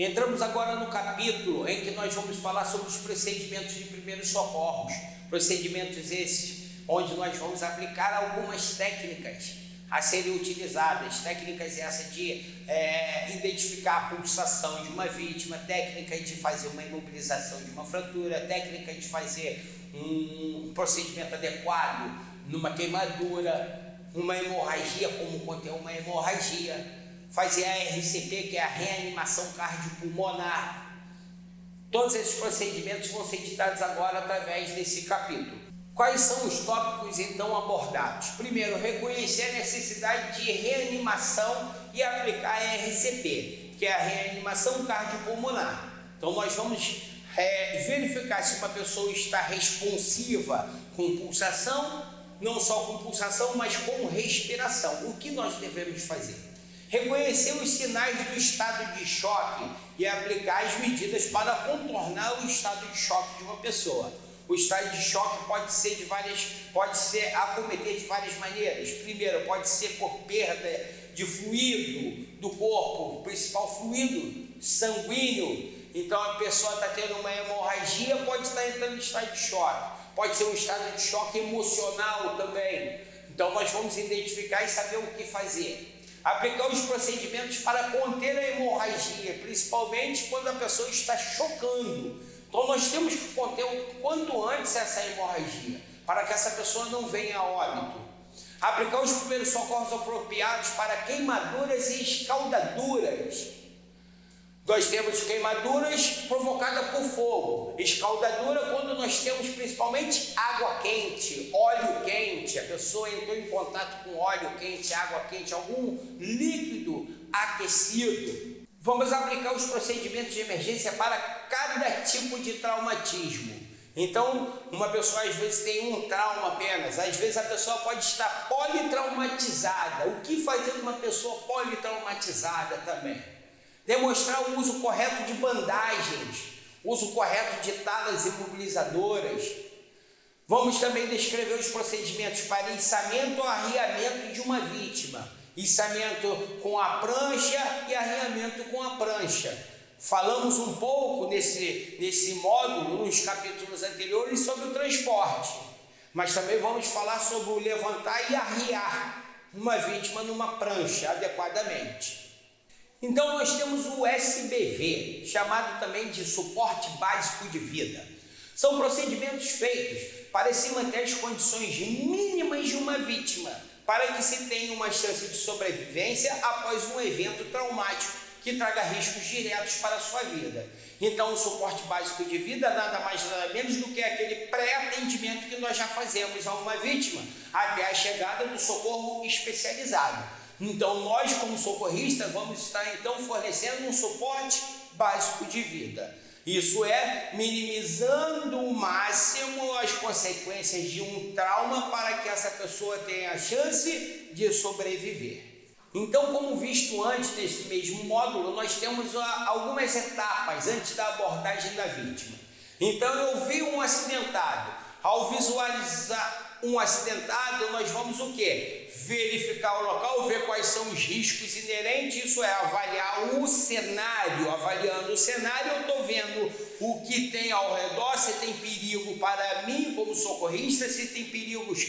Entramos agora no capítulo em que nós vamos falar sobre os procedimentos de primeiros socorros. Procedimentos esses onde nós vamos aplicar algumas técnicas a serem utilizadas. Técnicas essas de identificar a pulsação de uma vítima, técnica de fazer uma imobilização de uma fratura, técnica de fazer um procedimento adequado numa queimadura, uma hemorragia, como conter uma hemorragia, fazer a RCP, que é a reanimação cardiopulmonar. Todos esses procedimentos vão ser ditados agora através desse capítulo. Quais são os tópicos então abordados? Primeiro, reconhecer a necessidade de reanimação e aplicar a RCP, que é a reanimação cardiopulmonar. Então nós vamos verificar se uma pessoa está responsiva com pulsação, não só com pulsação, mas com respiração. O que nós devemos fazer? Reconhecer os sinais do estado de choque e aplicar as medidas para contornar o estado de choque de uma pessoa. O estado de choque pode acometer de várias maneiras. Primeiro, pode ser por perda de fluido do corpo, o principal fluido sanguíneo. Então a pessoa está tendo uma hemorragia, pode estar entrando em estado de choque. Pode ser um estado de choque emocional também. Então nós vamos identificar e saber o que fazer. Aplicar os procedimentos para conter a hemorragia, principalmente quando a pessoa está chocando. Então nós temos que conter o quanto antes essa hemorragia, para que essa pessoa não venha a óbito. Aplicar os primeiros socorros apropriados para queimaduras e escaldaduras. Nós temos queimaduras provocadas por fogo, escaldadura quando nós temos principalmente água quente, óleo quente, a pessoa entrou em contato com óleo quente, água quente, algum líquido aquecido. Vamos aplicar os procedimentos de emergência para cada tipo de traumatismo. Então, uma pessoa às vezes tem um trauma apenas, às vezes a pessoa pode estar politraumatizada. O que fazer com uma pessoa politraumatizada também? Demonstrar o uso correto de bandagens, uso correto de talas imobilizadoras. Vamos também descrever os procedimentos para içamento ou arriamento de uma vítima. Içamento com a prancha e arriamento com a prancha. Falamos um pouco nesse módulo, nos capítulos anteriores, sobre o transporte. Mas também vamos falar sobre o levantar e arriar uma vítima numa prancha adequadamente. Então nós temos o SBV, chamado também de suporte básico de vida. São procedimentos feitos para se manter as condições mínimas de uma vítima, para que se tenha uma chance de sobrevivência após um evento traumático que traga riscos diretos para a sua vida. Então o suporte básico de vida nada mais nada menos do que aquele pré-atendimento que nós já fazemos a uma vítima até a chegada do socorro especializado. Então nós, como socorristas, vamos estar então fornecendo um suporte básico de vida. Isso é minimizando o máximo as consequências de um trauma para que essa pessoa tenha a chance de sobreviver. Então, como visto antes nesse mesmo módulo, nós temos algumas etapas antes da abordagem da vítima. Então eu vi um acidentado. Ao visualizar um acidentado, nós vamos o quê? Verificar o local, ver quais são os riscos inerentes, isso é avaliar o cenário. Avaliando o cenário, eu estou vendo o que tem ao redor, se tem perigo para mim como socorrista, se tem perigos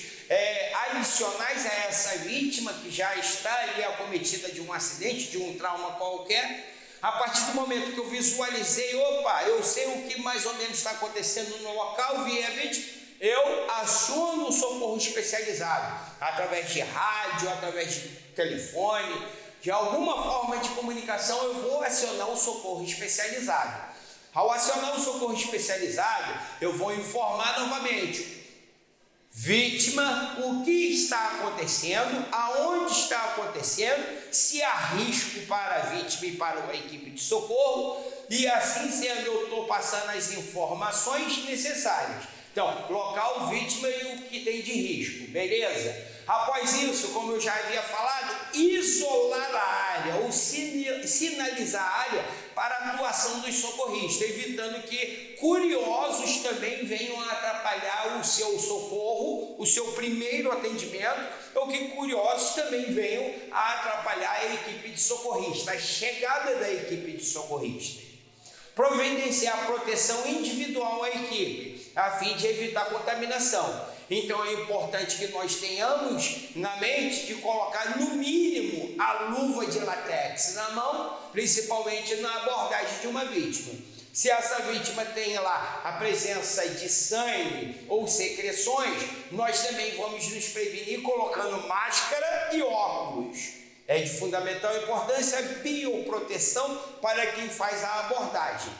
adicionais a essa vítima que já está ali acometida de um acidente, de um trauma qualquer. A partir do momento que eu visualizei, eu sei o que mais ou menos está acontecendo no local, vi a vítima, eu aciono o socorro especializado, através de rádio, através de telefone, de alguma forma de comunicação eu vou acionar o socorro especializado. Ao acionar o socorro especializado, eu vou informar novamente vítima, o que está acontecendo, aonde está acontecendo, se há risco para a vítima e para a equipe de socorro, e assim sendo eu estou passando as informações necessárias. Então, local, vítima e o que tem de risco, beleza? Após isso, como eu já havia falado, isolar a área ou sinalizar a área para a atuação dos socorristas, evitando que curiosos também venham a atrapalhar o seu socorro, o seu primeiro atendimento, ou que curiosos também venham a atrapalhar a equipe de socorrista, a chegada da equipe de socorrista. providenciar proteção individual à equipe, a fim de evitar contaminação. Então é importante que nós tenhamos na mente de colocar no mínimo a luva de látex na mão, principalmente na abordagem de uma vítima. Se essa vítima tem lá a presença de sangue ou secreções, nós também vamos nos prevenir colocando máscara e óculos. É de fundamental importância a bioproteção para quem faz a abordagem.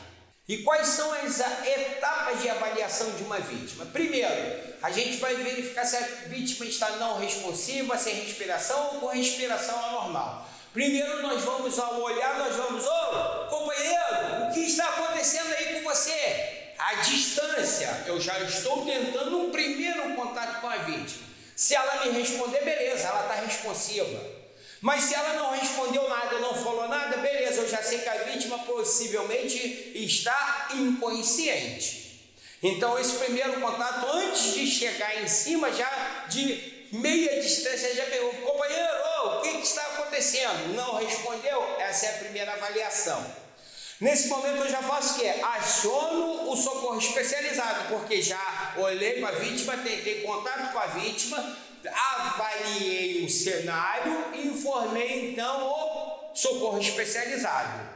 E quais são as etapas de avaliação de uma vítima? Primeiro, a gente vai verificar se a vítima está não responsiva, sem respiração ou com respiração anormal. Primeiro nós vamos ao olhar, ô companheiro, o que está acontecendo aí com você? À distância, eu já estou tentando um primeiro contato com a vítima. Se ela me responder, beleza, ela está responsiva. Mas se ela não respondeu nada, não falou nada, beleza, eu já sei que a vítima possivelmente está inconsciente. Então esse primeiro contato, antes de chegar em cima, já de meia distância, já pergunta, companheiro, o que está acontecendo? Não respondeu? Essa é a primeira avaliação. Nesse momento eu já faço o quê? Aciono o socorro especializado, porque já olhei para a vítima, tentei contato com a vítima, avaliei o cenário e informei então o socorro especializado.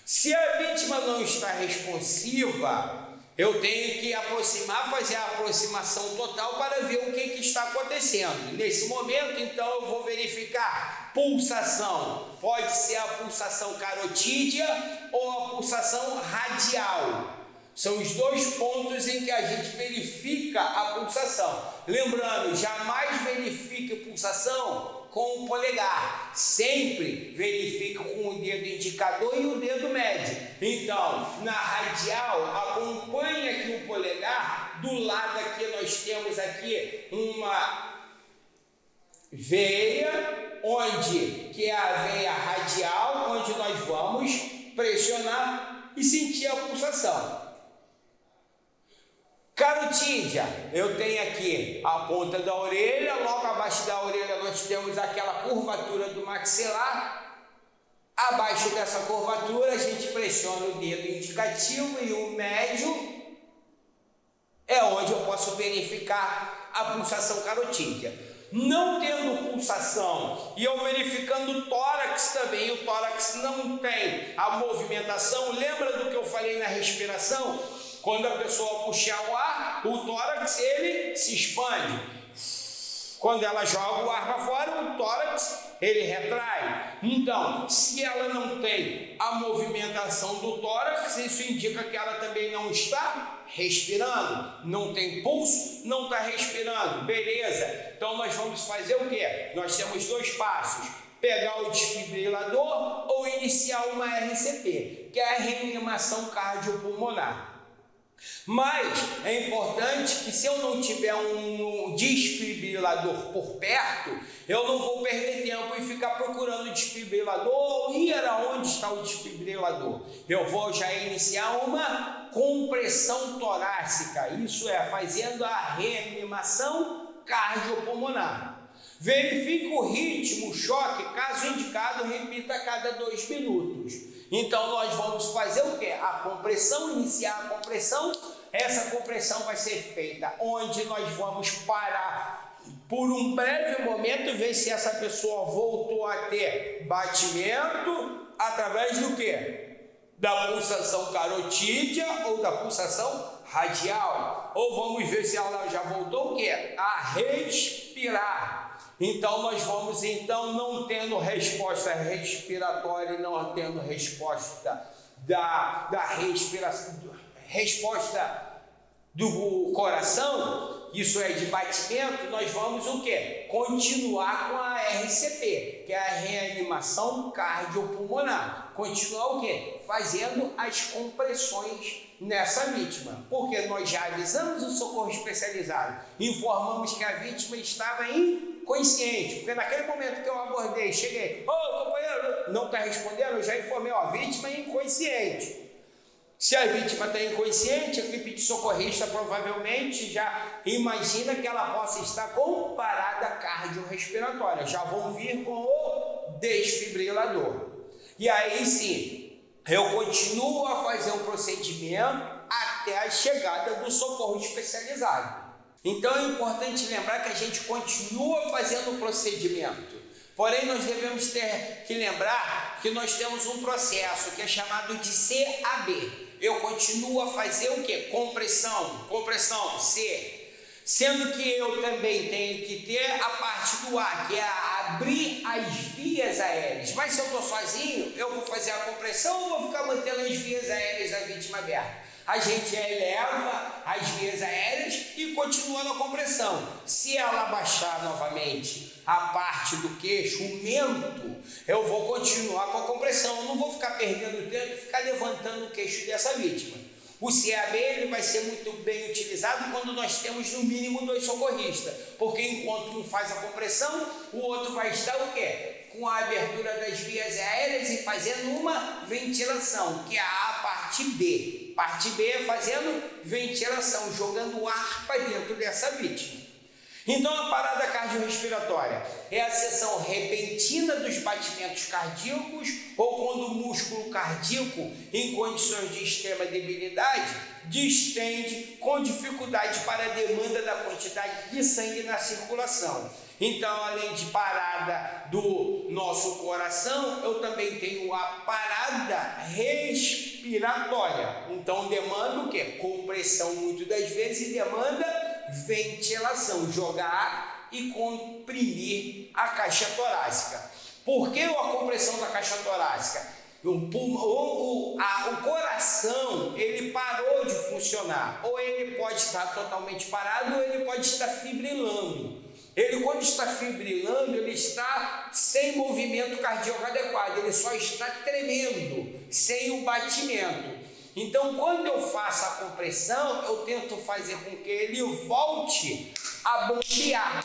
Se a vítima não está responsiva, eu tenho que aproximar, fazer a aproximação total para ver o que está acontecendo. Nesse momento, então, eu vou verificar pulsação. Pode ser a pulsação carotídea ou a pulsação radial. São os dois pontos em que a gente verifica a pulsação. Lembrando, jamais verifique a pulsação com o polegar. Sempre verifique com o dedo indicador e o dedo médio. Então, na radial, acompanhe aqui o polegar. Do lado aqui nós temos aqui uma veia, que é a veia radial, onde nós vamos pressionar e sentir a pulsação. Carotídea, eu tenho aqui a ponta da orelha, logo abaixo da orelha nós temos aquela curvatura do maxilar. Abaixo dessa curvatura a gente pressiona o dedo indicativo e o médio é onde eu posso verificar a pulsação carotídea. Não tendo pulsação e eu verificando o tórax também, o tórax não tem a movimentação, lembra do que eu falei na respiração? Quando a pessoa puxar o ar, o tórax ele se expande. Quando ela joga o ar para fora, o tórax ele retrai. Então, se ela não tem a movimentação do tórax, isso indica que ela também não está respirando. Não tem pulso, não está respirando. Beleza. Então nós vamos fazer o quê? Nós temos dois passos. Pegar o desfibrilador ou iniciar uma RCP, que é a reanimação cardiopulmonar. Mas é importante que se eu não tiver um desfibrilador por perto, eu não vou perder tempo e ficar procurando o desfibrilador ou ir aonde está o desfibrilador. Eu vou já iniciar uma compressão torácica, isso é, fazendo a reanimação cardiopulmonar. Verifique o ritmo, o choque, caso indicado, repita a cada 2 minutos. Então nós vamos fazer o quê? A compressão, iniciar a compressão. Essa compressão vai ser feita onde nós vamos parar por um breve momento, ver se essa pessoa voltou a ter batimento através do quê? Da pulsação carotídea ou da pulsação radial. Ou vamos ver se ela já voltou o quê? A respirar. Então nós vamos, não tendo resposta respiratória e não tendo resposta da respiração, resposta do coração, isso é de batimento, nós vamos o quê? Continuar com a RCP, que é a reanimação cardiopulmonar. Continuar o quê? Fazendo as compressões nessa vítima, porque nós já avisamos o socorro especializado, informamos que a vítima estava inconsciente, porque naquele momento que eu abordei, cheguei, companheiro, não está respondendo, eu já informei, a vítima é inconsciente. Se a vítima está inconsciente, a equipe de socorrista provavelmente já imagina que ela possa estar com parada cardiorrespiratória, já vão vir com o desfibrilador. E aí sim, eu continuo a fazer um procedimento até a chegada do socorro especializado. Então é importante lembrar que a gente continua fazendo o procedimento. Porém, nós devemos ter que lembrar que nós temos um processo que é chamado de CAB. Eu continuo a fazer o quê? Compressão, C. Sendo que eu também tenho que ter a parte do A, que é abrir as vias aéreas. Mas se eu estou sozinho, eu vou fazer a compressão ou vou ficar mantendo as vias aéreas da vítima aberta? A gente eleva as vias aéreas e continua na compressão. Se ela baixar novamente a parte do queixo, o mento, eu vou continuar com a compressão. Eu não vou ficar perdendo tempo e ficar levantando o queixo dessa vítima. O CAB ele vai ser muito bem utilizado quando nós temos no mínimo 2 socorristas, porque enquanto um faz a compressão, o outro vai estar o quê? Com a abertura das vias aéreas e fazendo uma ventilação, que é a parte B. Parte B é fazendo ventilação, jogando ar para dentro dessa vítima. Então a parada cardiorrespiratória é a cessão repentina dos batimentos cardíacos ou quando o músculo cardíaco, em condições de extrema debilidade, distende com dificuldade para a demanda da quantidade de sangue na circulação. Então, além de parada do nosso coração, eu também tenho a parada respiratória. Então, demanda o quê? Compressão muitas das vezes e demanda ventilação, jogar ar e comprimir a caixa torácica. Por que a compressão da caixa torácica? O coração ele parou de funcionar, ou ele pode estar totalmente parado, ou ele pode estar fibrilando. Ele, quando está fibrilando, ele está sem movimento cardíaco adequado, ele só está tremendo, sem o batimento. Então, quando eu faço a compressão, eu tento fazer com que ele volte a bombear.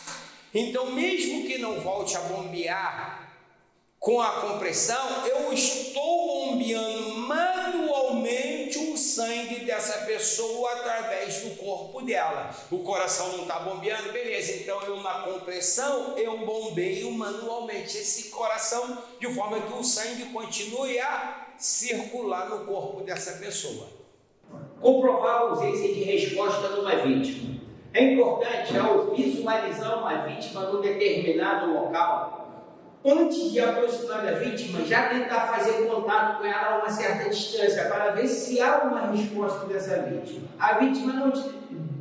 Então, mesmo que não volte a bombear com a compressão, eu estou bombeando manualmente o sangue dessa pessoa através do corpo dela. O coração não está bombeando, beleza, então eu na compressão, eu bombeio manualmente esse coração de forma que o sangue continue a circular no corpo dessa pessoa. Comprovar a ausência de resposta numa vítima. É importante, ao visualizar uma vítima num determinado local, antes de aproximar da vítima, já tentar fazer contato com ela a uma certa distância para ver se há uma resposta dessa vítima. A vítima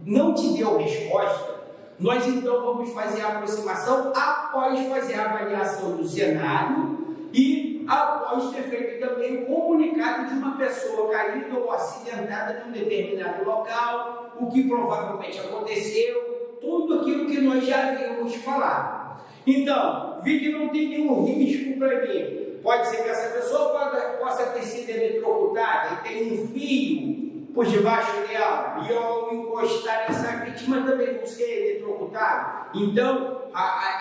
não te deu resposta, nós então vamos fazer a aproximação após fazer a avaliação do cenário e após ter feito também o comunicado de uma pessoa caída ou acidentada em um determinado local, o que provavelmente aconteceu, tudo aquilo que nós já havíamos falado. Então, vi que não tem nenhum risco para mim. Pode ser que essa pessoa possa ter sido eletrocutada e tem um fio por debaixo dela, e ao encostar nessa vítima também vou ser eletrocutado. Então,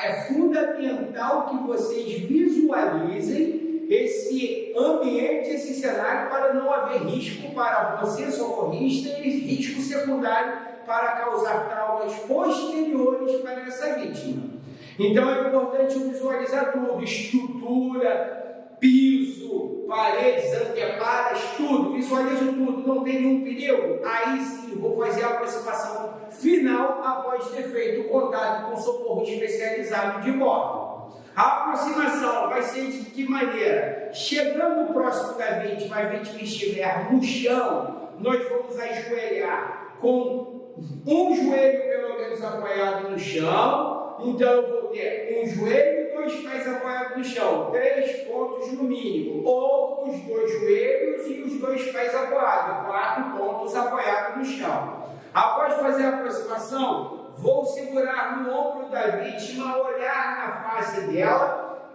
é fundamental que vocês visualizem esse ambiente, esse cenário, para não haver risco para você, socorrista, e risco secundário para causar traumas posteriores para essa vítima. Então é importante visualizar tudo, estrutura, piso, paredes, anteparas, tudo, visualizo tudo, não tem nenhum perigo, aí sim vou fazer a aproximação final após ter feito o contato com o socorro especializado de bordo. A aproximação vai ser de que maneira? Chegando próximo da vítima, a vítima estiver no chão, nós vamos ajoelhar com um joelho pelo menos apoiado no chão. Então eu vou ter um joelho e 2 pés apoiados no chão, 3 pontos no mínimo, ou os 2 joelhos e os 2 pés apoiados, 4 pontos apoiados no chão. Após fazer a aproximação, vou segurar no ombro da vítima, olhar na face dela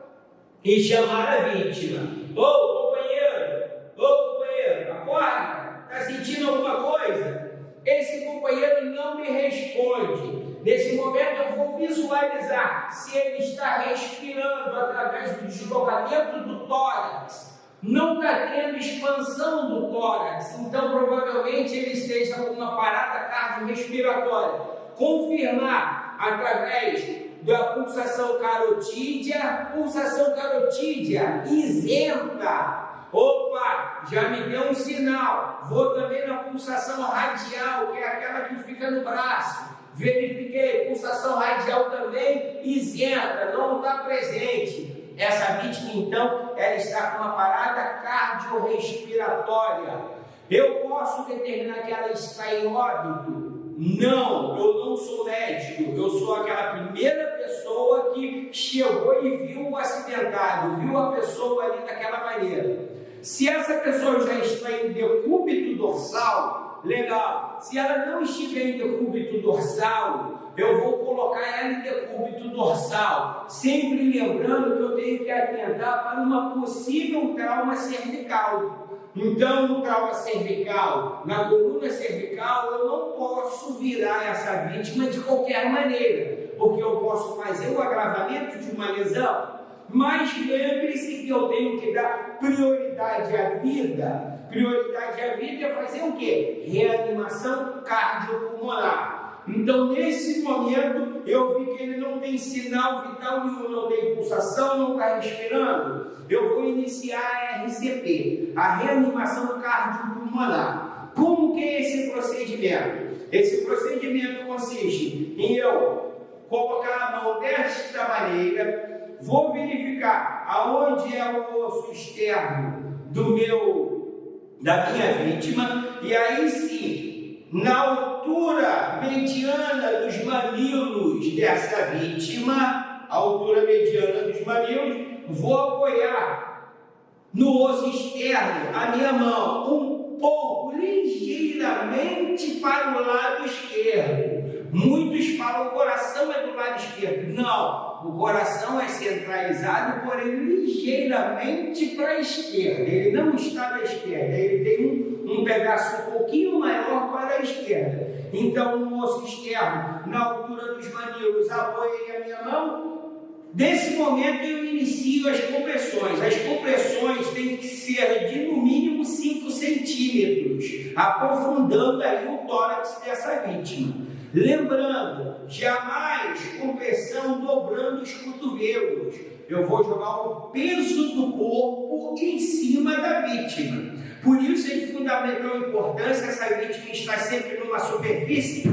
e chamar a vítima. Ô companheiro, acorda, está sentindo alguma coisa? Esse companheiro não me responde. Nesse momento eu vou visualizar se ele está respirando através do deslocamento do tórax. Não está tendo expansão do tórax, então provavelmente ele esteja com uma parada cardiorrespiratória. Confirmar através da pulsação carotídea isenta. Opa, já me deu um sinal. Vou também na pulsação radial, que é aquela que fica no braço. Verifiquei, pulsação radial também isenta, não está presente. Essa vítima, então, ela está com uma parada cardiorrespiratória. Eu posso determinar que ela está em óbito? Não, eu não sou médico, eu sou aquela primeira pessoa que chegou e viu o acidentado, viu a pessoa ali daquela maneira. Se essa pessoa já está em decúbito dorsal, legal. Se ela não estiver em decúbito dorsal, eu vou colocar ela em decúbito dorsal, sempre lembrando que eu tenho que atentar para uma possível trauma cervical. Então, no trauma cervical, na coluna cervical, eu não posso virar essa vítima de qualquer maneira, porque eu posso fazer o agravamento de uma lesão, mas lembre-se que eu tenho que dar prioridade à vida. Prioridade à vida é fazer o quê? Reanimação cardiopulmonar. Então, nesse momento, eu vi que ele não tem sinal vital nenhum, não tem pulsação, não está respirando. Eu vou iniciar a RCP, a reanimação cardiopulmonar. Como que é esse procedimento? Esse procedimento consiste em eu colocar a mão desta maneira, vou verificar aonde é o osso externo da minha vítima, e aí sim, na altura mediana dos mamilos dessa vítima, a altura mediana dos mamilos, vou apoiar no osso externo a minha mão um pouco, ligeiramente para o lado esquerdo. Muitos falam o coração é do lado esquerdo. Não, o coração é centralizado, porém ligeiramente para a esquerda. Ele não está na esquerda, ele tem um pedaço um pouquinho maior para a esquerda. Então, no osso externo, na altura dos mamilos, apoiei a minha mão. Nesse momento eu inicio as compressões. As compressões têm que ser de no mínimo 5 centímetros, aprofundando aí o tórax dessa vítima. Lembrando, jamais compressão dobrando os cotovelos. Eu vou jogar o peso do corpo em cima da vítima. Por isso é de fundamental importância essa vítima estar sempre numa superfície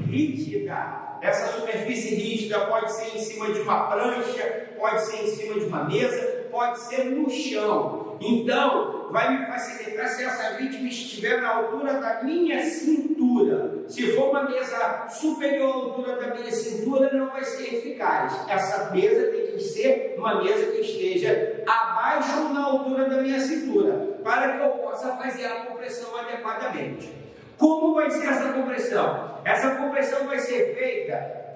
rígida. Essa superfície rígida pode ser em cima de uma prancha, pode ser em cima de uma mesa, pode ser no chão. Então, vai me facilitar se essa vítima estiver na altura da minha cintura. Se for uma mesa superior à altura da minha cintura, não vai ser eficaz. Essa mesa tem que ser uma mesa que esteja abaixo ou na altura da minha cintura, para que eu possa fazer a compressão adequadamente. Como vai ser essa compressão? Essa compressão vai ser feita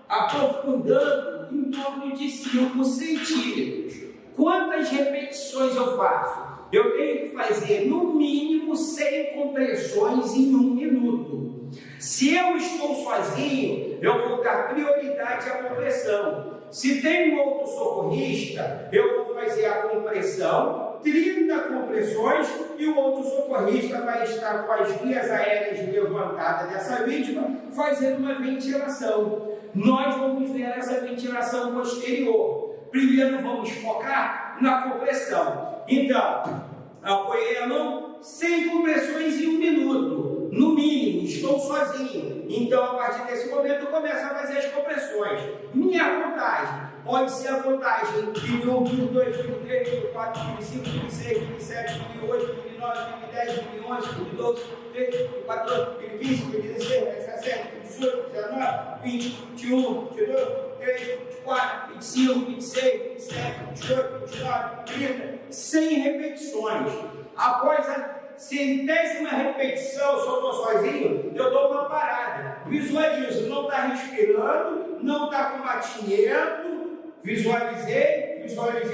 aprofundando em torno de 5 centímetros. Quantas repetições eu faço? Eu tenho que fazer no mínimo 100 compressões em 1 minuto. Se eu estou sozinho, eu vou dar prioridade à compressão. Se tem um outro socorrista, eu vou fazer a compressão, 30 compressões, e o outro socorrista vai estar com as vias aéreas levantadas dessa vítima, fazendo uma ventilação. Nós vamos ver essa ventilação posterior. Primeiro vamos focar na compressão. Então, apoiei a mão, 100 compressões em 1 minuto, no mínimo, estou sozinho. Então, a partir desse momento, eu começo a fazer as compressões. Minha contagem pode ser a contagem de 1, 2, 3, 4, 5, 6, 7, 8, 9, 10, 11, 12, 13, 14, 15, 16, 17, 18, 19, 20, 21, 22, 23, 24, 25, 26, 27, 28, 29, 30, 100 repetições. Após a 100ª repetição, se eu estou sozinho, eu dou uma parada. Visualizo, não está respirando, não está com batimento. Visualizei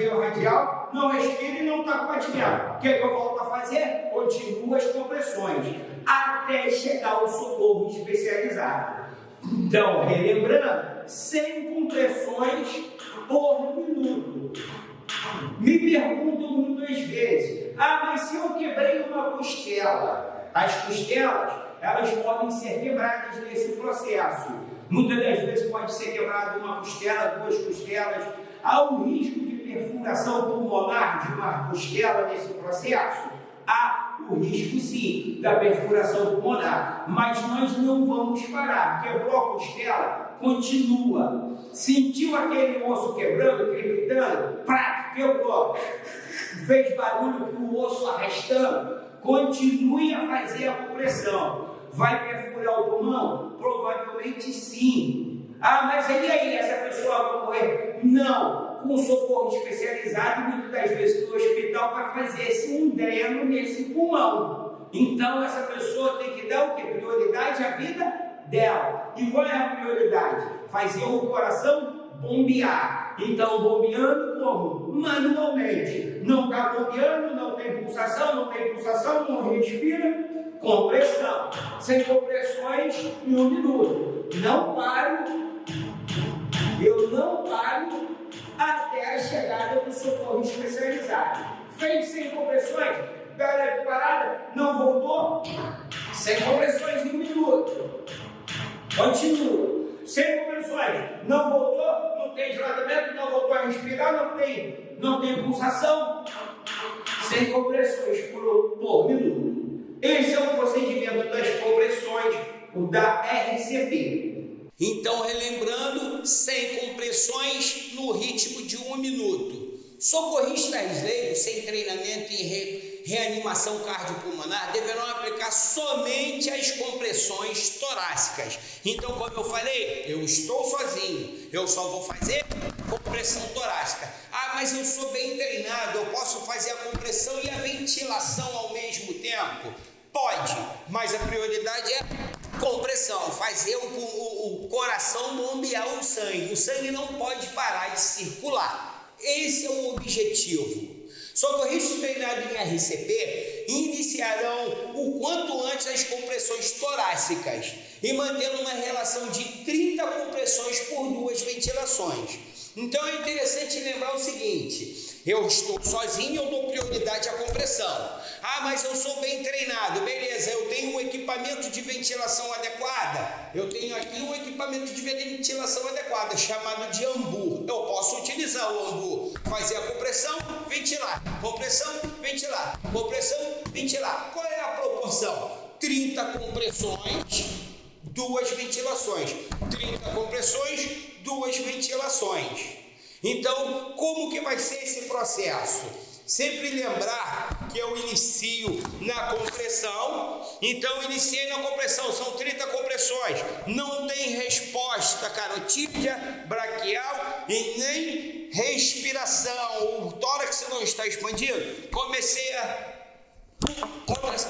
o radial, não respiro e não está com batimento. O que é que eu volto a fazer? Continuo as compressões, até chegar ao socorro especializado. Então, relembrando, 100 compressões por minuto. Me perguntam muitas vezes, mas se eu quebrei uma costela? As costelas, elas podem ser quebradas nesse processo. Muitas das vezes pode ser quebrada uma costela, 2 costelas. Há o risco de perfuração pulmonar de uma costela nesse processo? Há o risco sim da perfuração pulmonar, mas nós não vamos parar. Quebrou a costela, continua. Sentiu aquele osso quebrando, crepitando, prato, quebrou. Fez barulho com o osso arrastando, continue a fazer a compressão. Vai perfurar o pulmão? Provavelmente sim. Ah, mas e aí, essa pessoa vai morrer? Não. Com socorro especializado, muitas das vezes no hospital vai fazer um dreno nesse pulmão. Então, essa pessoa tem que dar o quê? Prioridade à vida dela. E qual é a prioridade? Fazer o coração bombear. Então, bombeando como? Manualmente. Não está bombeando, não tem pulsação, não respira. Compressão. Sem compressões, em 1 minuto. Não paro. Eu não paro até a chegada do socorro especializado. Fez sem compressões, galera parada, não voltou? Sem compressões em 1 minuto. Continua. Sem compressões, não voltou, não tem dilatamento, não voltou a respirar, não tem pulsação. Sem compressões por minuto. Esse é o procedimento das compressões, o da RCP. Então, relembrando, sem compressões no ritmo de 1 minuto. Socorristas leigos sem treinamento em reanimação cardiopulmonar deverão aplicar somente as compressões torácicas. Então, como eu falei, eu estou sozinho, eu só vou fazer compressão torácica. Ah, mas eu sou bem treinado, eu posso fazer a compressão e a ventilação ao mesmo tempo? Pode, mas a prioridade é compressão, fazer o coração bombear o sangue não pode parar de circular. Esse é o objetivo. Socorristas treinados em RCP iniciarão o quanto antes as compressões torácicas e mantendo uma relação de 30 compressões por 2 ventilações. Então é interessante lembrar o seguinte: eu estou sozinho, eu dou prioridade à compressão. Ah, mas eu sou bem treinado, beleza, eu tenho um equipamento de ventilação adequada. Eu tenho aqui um equipamento de ventilação adequada, chamado de AMBU. Eu posso utilizar o AMBU, fazer a compressão, ventilar, compressão, ventilar, compressão, ventilar. Qual é a proporção? 30 compressões, 2 ventilações. 30 compressões, 2 ventilações. Então, como que vai ser esse processo? Sempre lembrar que eu inicio na compressão. Então, iniciei na compressão, são 30 compressões. Não tem resposta carotídea, braquial e nem respiração. O tórax não está expandido. Comecei a... 1, 2,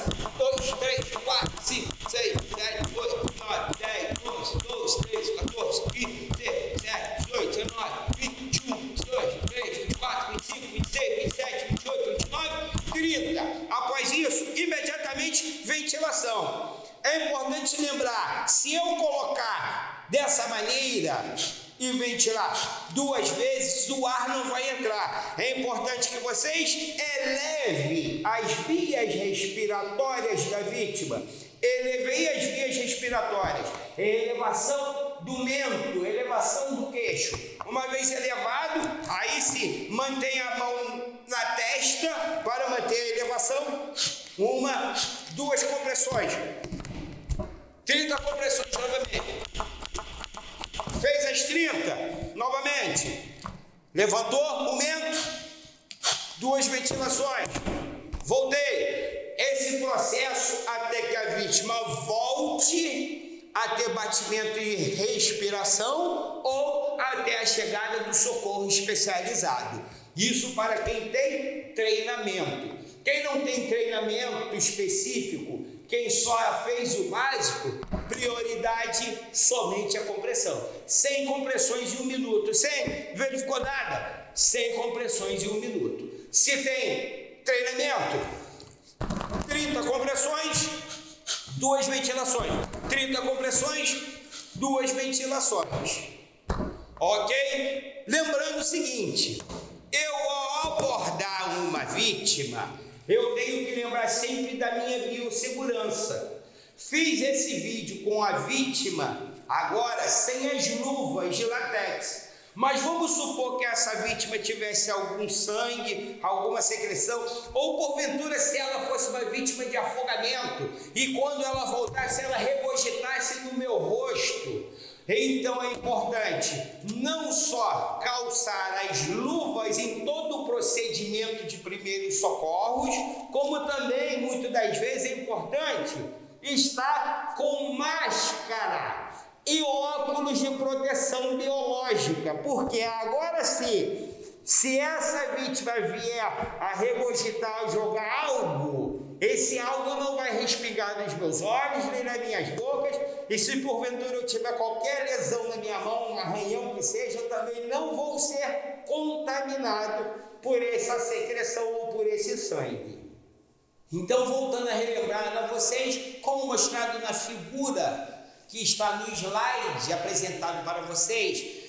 3, 4, 5, 6, 7, 8, 9, 10, 11, 12, 13, 14, 15, 17, 18, 19, 21, 22, 23, 24, 25, 26, 27, 28, 29, 30. Após isso, imediatamente, ventilação. É importante lembrar, se eu colocar dessa maneira e ventilar 2 vezes, o ar não vai entrar. É importante que vocês elevem as vias respiratórias da vítima. Elevei as vias respiratórias. Elevação do mento, elevação do queixo. Uma vez elevado, aí se mantém a mão na testa para manter a elevação. 1, 2 compressões. 30 compressões novamente. Fez as 30, novamente. Levantou o mento, 2 ventilações. Voltei. Esse processo até que a vítima volte a ter batimento e respiração ou até a chegada do socorro especializado. Isso para quem tem treinamento. Quem não tem treinamento específico, quem só fez o básico, prioridade somente a compressão. Sem compressões em 1 minuto. Sem, verificou nada? Sem compressões em 1 minuto. Se tem treinamento, 30 compressões, 2 ventilações. 30 compressões, 2 ventilações. Ok? Lembrando o seguinte, eu ao abordar uma vítima, eu tenho que lembrar sempre da minha biossegurança. Fiz esse vídeo com a vítima, agora sem as luvas de látex. Mas vamos supor que essa vítima tivesse algum sangue, alguma secreção, ou porventura se ela fosse uma vítima de afogamento, e quando ela voltasse, ela regurgitasse no meu rosto. Então é importante não só calçar as luvas em todo o procedimento de primeiros socorros, como também, muitas das vezes, é importante estar com máscara e óculos de proteção biológica, porque agora sim, se essa vítima vier a regurgitar ou jogar algo, esse algo não vai respingar nos meus olhos nem nas minhas bocas, e se porventura eu tiver qualquer lesão na minha mão, um arranhão que seja, eu também não vou ser contaminado por essa secreção ou por esse sangue. Então, voltando a relembrar a vocês, como mostrado na figura que está no slide apresentado para vocês,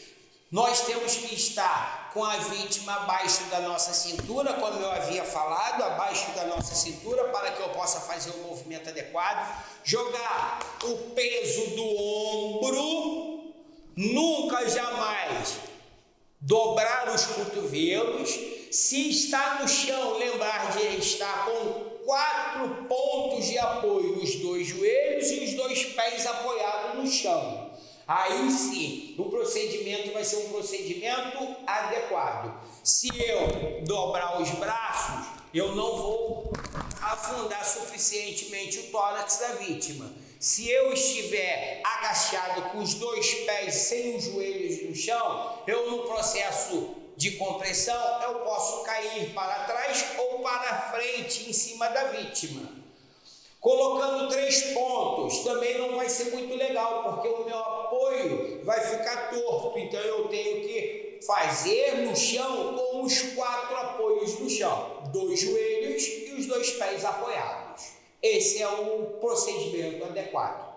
nós temos que estar com a vítima abaixo da nossa cintura, como eu havia falado, abaixo da nossa cintura, para que eu possa fazer o movimento adequado, jogar o peso do ombro, nunca jamais dobrar os cotovelos. Se está no chão, lembrar de estar com 4 pontos de apoio, os 2 joelhos e os 2 pés apoiados no chão. Aí sim, o procedimento vai ser um procedimento adequado. Se eu dobrar os braços, eu não vou afundar suficientemente o tórax da vítima. Se eu estiver agachado com os 2 pés sem os joelhos no chão, eu no processo de compressão, eu posso cair para trás ou para frente em cima da vítima. Colocando 3 pontos também não vai ser muito legal, porque o meu apoio vai ficar torto, então eu tenho que fazer no chão com os 4 apoios no chão, 2 joelhos e os 2 pés apoiados. Esse é o procedimento adequado.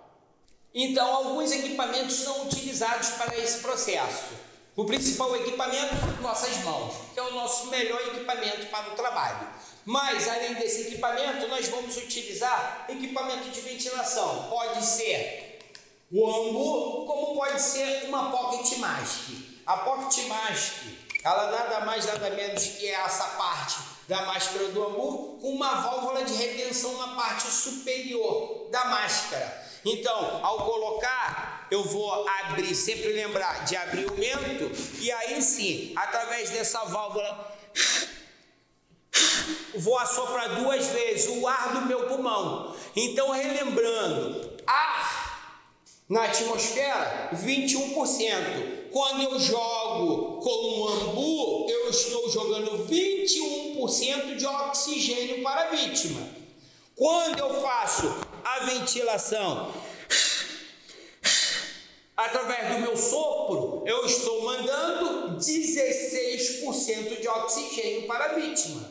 Então, alguns equipamentos são utilizados para esse processo. O principal equipamento, nossas mãos, que é o nosso melhor equipamento para o trabalho. Mas, além desse equipamento, nós vamos utilizar equipamento de ventilação. Pode ser o ambu, como pode ser uma pocket mask. A pocket mask, ela nada mais nada menos que essa parte da máscara do ambu, com uma válvula de retenção na parte superior da máscara. Então, ao colocar, eu vou abrir, sempre lembrar de abrir o mento, e aí sim, através dessa válvula, vou assoprar 2 vezes o ar do meu pulmão. Então, relembrando, ar na atmosfera, 21%. Quando eu jogo com um ambu, eu estou jogando 21% de oxigênio para a vítima. Quando eu faço a ventilação através do meu sopro, eu estou mandando 16% de oxigênio para a vítima.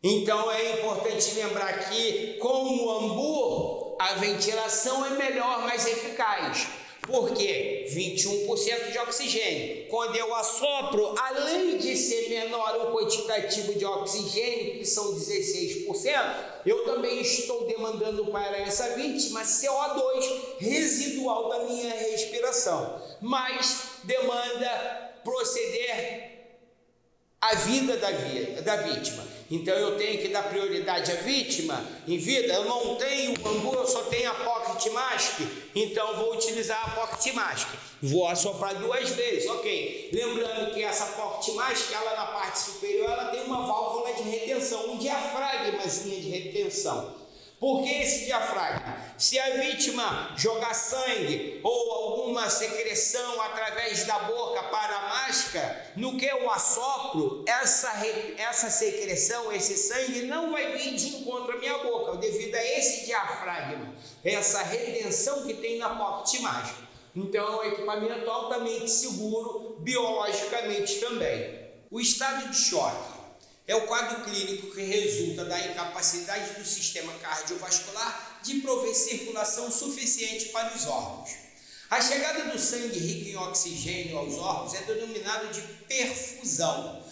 Então é importante lembrar que com o ambu a ventilação é melhor, mais eficaz. Por quê? 21% de oxigênio. Quando eu assopro, além de ser menor o quantitativo de oxigênio, que são 16%, eu também estou demandando para essa vítima CO2 residual da minha respiração. Mas demanda proceder a vida da vítima. Então eu tenho que dar prioridade à vítima em vida. Eu não tenho o ambu, eu só tenho a pocket mask, então vou utilizar a pocket mask. Vou assoprar 2 vezes, ok. Lembrando que essa pocket mask, ela na parte superior, ela tem uma válvula de retenção, um diafragmazinha de retenção. Por que esse diafragma? Se a vítima jogar sangue ou alguma secreção através da boca para a máscara, no que eu assopro, essa secreção, esse sangue não vai vir de encontro à minha boca, devido a esse diafragma, essa retenção que tem na pocket mask. Então é um equipamento altamente seguro, biologicamente também. O estado de choque é o quadro clínico que resulta da incapacidade do sistema cardiovascular de prover circulação suficiente para os órgãos. A chegada do sangue rico em oxigênio aos órgãos é denominado de perfusão.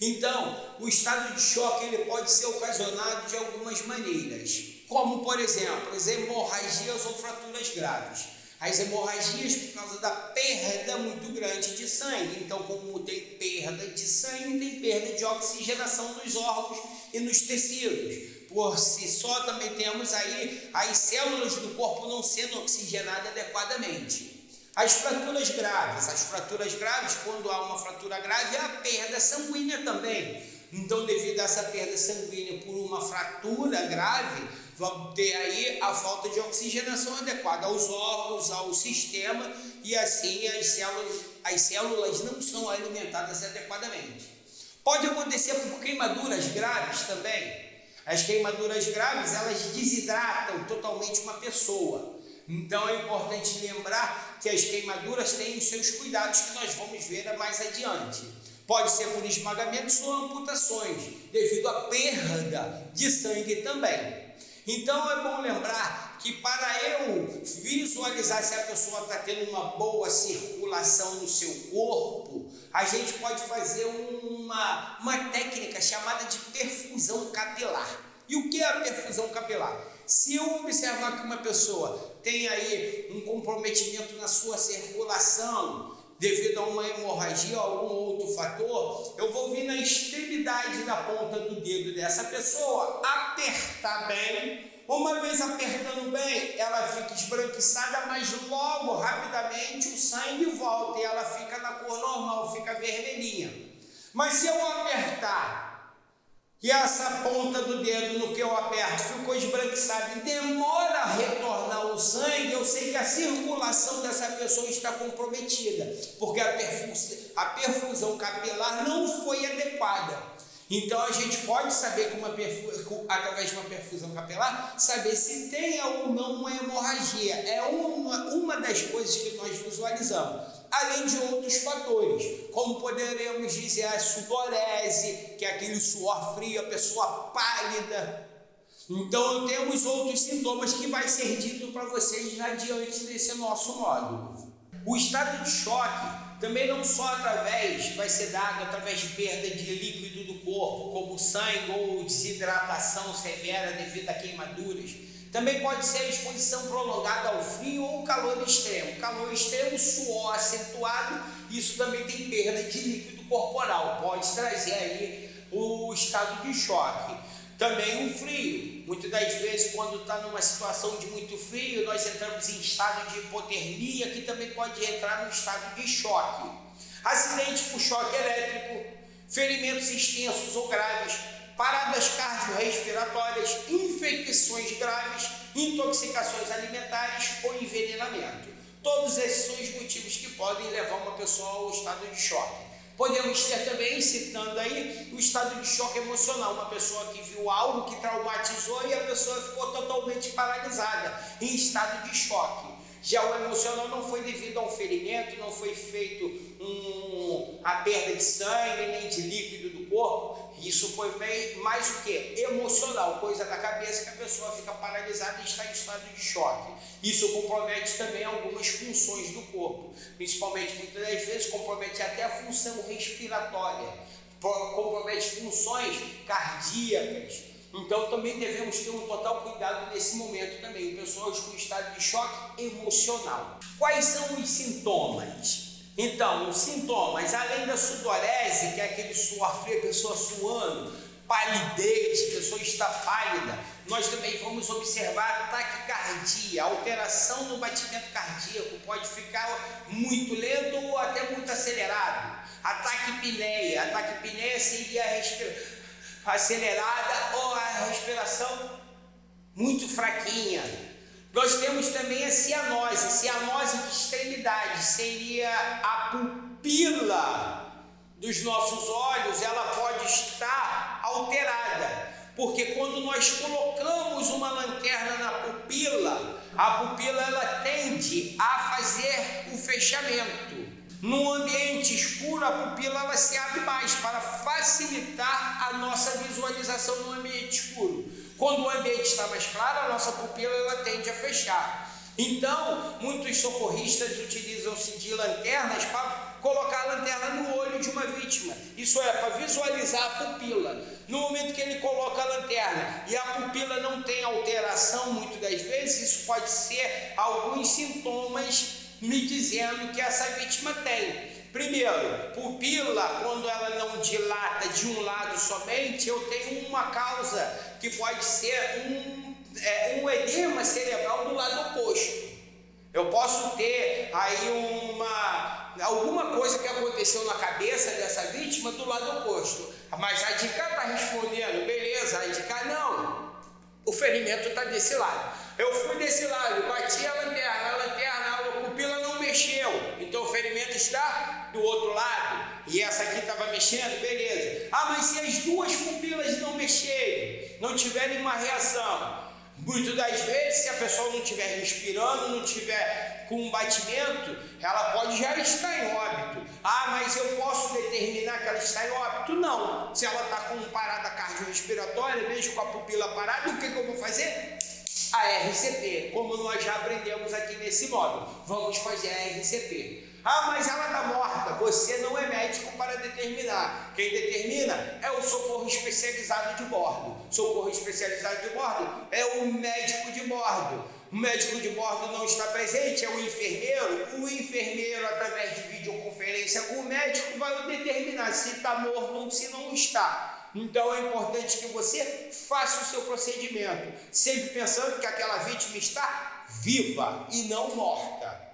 Então, o estado de choque ele pode ser ocasionado de algumas maneiras, como, por exemplo, as hemorragias ou fraturas graves. as hemorragias por causa da perda muito grande de sangue. Então, como tem perda de sangue, tem perda de oxigenação nos órgãos e nos tecidos. Por si só, também temos aí as células do corpo não sendo oxigenadas adequadamente. As fraturas graves, quando há uma fratura grave, é a perda sanguínea também. Então, devido a essa perda sanguínea por uma fratura grave, vamos ter aí a falta de oxigenação adequada aos órgãos, ao sistema, e assim as células não são alimentadas adequadamente. Pode acontecer por queimaduras graves também. As queimaduras graves, elas desidratam totalmente uma pessoa. Então é importante lembrar que as queimaduras têm os seus cuidados, que nós vamos ver mais adiante. Pode ser por esmagamentos ou amputações, devido à perda de sangue também. Então é bom lembrar que para eu visualizar se a pessoa está tendo uma boa circulação no seu corpo, a gente pode fazer uma técnica chamada de perfusão capilar. E o que é a perfusão capilar? Se eu observar que uma pessoa tem aí um comprometimento na sua circulação, devido a uma hemorragia ou algum outro fator, eu vou vir na extremidade da ponta do dedo dessa pessoa, apertar bem. Uma vez apertando bem, ela fica esbranquiçada, mas logo, rapidamente, o sangue volta e ela fica na cor normal, fica vermelhinha. Mas se eu apertar e essa ponta do dedo no que eu aperto ficou esbranquiçada e demora a retornar o sangue, eu sei que a circulação dessa pessoa está comprometida, porque a perfusão capilar não foi adequada. Então a gente pode saber através de uma perfusão capilar, saber se tem ou não uma hemorragia. É uma das coisas que nós visualizamos. Além de outros fatores, como poderemos dizer a sudorese, que é aquele suor frio, a pessoa pálida. Então temos outros sintomas que vai ser dito para vocês adiante desse nosso módulo. O estado de choque também não só vai ser dado através de perda de líquido do corpo, como sangue ou desidratação severa devido a queimaduras. Também pode ser a exposição prolongada ao frio ou calor extremo. Calor extremo, suor acentuado, isso também tem perda de líquido corporal, pode trazer aí o estado de choque. Também o frio, muitas das vezes quando está numa situação de muito frio, nós entramos em estado de hipotermia, que também pode entrar no estado de choque. Acidente por choque elétrico, ferimentos extensos ou graves, paradas cardiorrespiratórias, infecções graves, intoxicações alimentares ou envenenamento. Todos esses são os motivos que podem levar uma pessoa ao estado de choque. Podemos ter também, citando aí, o estado de choque emocional, uma pessoa que viu algo que traumatizou e a pessoa ficou totalmente paralisada, em estado de choque. Já o emocional não foi devido a um ferimento, não foi feito a perda de sangue, nem de líquido do corpo. Isso foi mais o que? Emocional, coisa da cabeça que a pessoa fica paralisada e está em estado de choque. Isso compromete também algumas funções do corpo, principalmente muitas das vezes compromete até a função respiratória, compromete funções cardíacas. Então também devemos ter um total cuidado nesse momento também, pessoas com estado de choque emocional. Quais são os sintomas? Então, os sintomas, além da sudorese, que é aquele suor frio, a pessoa suando, palidez, a pessoa está pálida, nós também vamos observar taquicardia, alteração no batimento cardíaco, pode ficar muito lento ou até muito acelerado. A taquipneia seria a respiração acelerada ou a respiração muito fraquinha. Nós temos também a cianose de extremidade, seria a pupila dos nossos olhos, ela pode estar alterada, porque quando nós colocamos uma lanterna na pupila, a pupila ela tende a fazer o fechamento. Num ambiente escuro, a pupila ela se abre mais para facilitar a nossa visualização no ambiente escuro. Quando o ambiente está mais claro, a nossa pupila ela tende a fechar. Então, muitos socorristas utilizam-se de lanternas para colocar a lanterna no olho de uma vítima. Isso é, para visualizar a pupila. No momento que ele coloca a lanterna e a pupila não tem alteração, muitas das vezes, isso pode ser alguns sintomas me dizendo que essa vítima tem. Primeiro, pupila, quando ela não dilata de um lado somente, eu tenho uma causa que pode ser um edema cerebral do lado oposto. Eu posso ter aí alguma coisa que aconteceu na cabeça dessa vítima do lado oposto. Mas a de cá está respondendo, beleza, a de cá não. O ferimento está desse lado. Eu fui desse lado, bati a lanterna, a pupila não mexeu. Então o ferimento está do outro lado. E essa aqui estava mexendo, beleza. Mas se as duas pupilas não mexerem, não tiverem uma reação, muitas das vezes, se a pessoa não estiver respirando, não estiver com um batimento, ela pode já estar em óbito. Mas eu posso determinar que ela está em óbito? Não. Se ela está com parada cardiorrespiratória, mesmo com a pupila parada, o que eu vou fazer? A RCP, como nós já aprendemos aqui nesse módulo. Vamos fazer a RCP. Mas ela está morta. Você não é médico para determinar. Quem determina é o socorro especializado de bordo. Socorro especializado de bordo é o médico de bordo. O médico de bordo não está presente, é o enfermeiro. O enfermeiro, através de videoconferência com o médico, vai determinar se está morto ou se não está. Então é importante que você faça o seu procedimento, sempre pensando que aquela vítima está viva e não morta.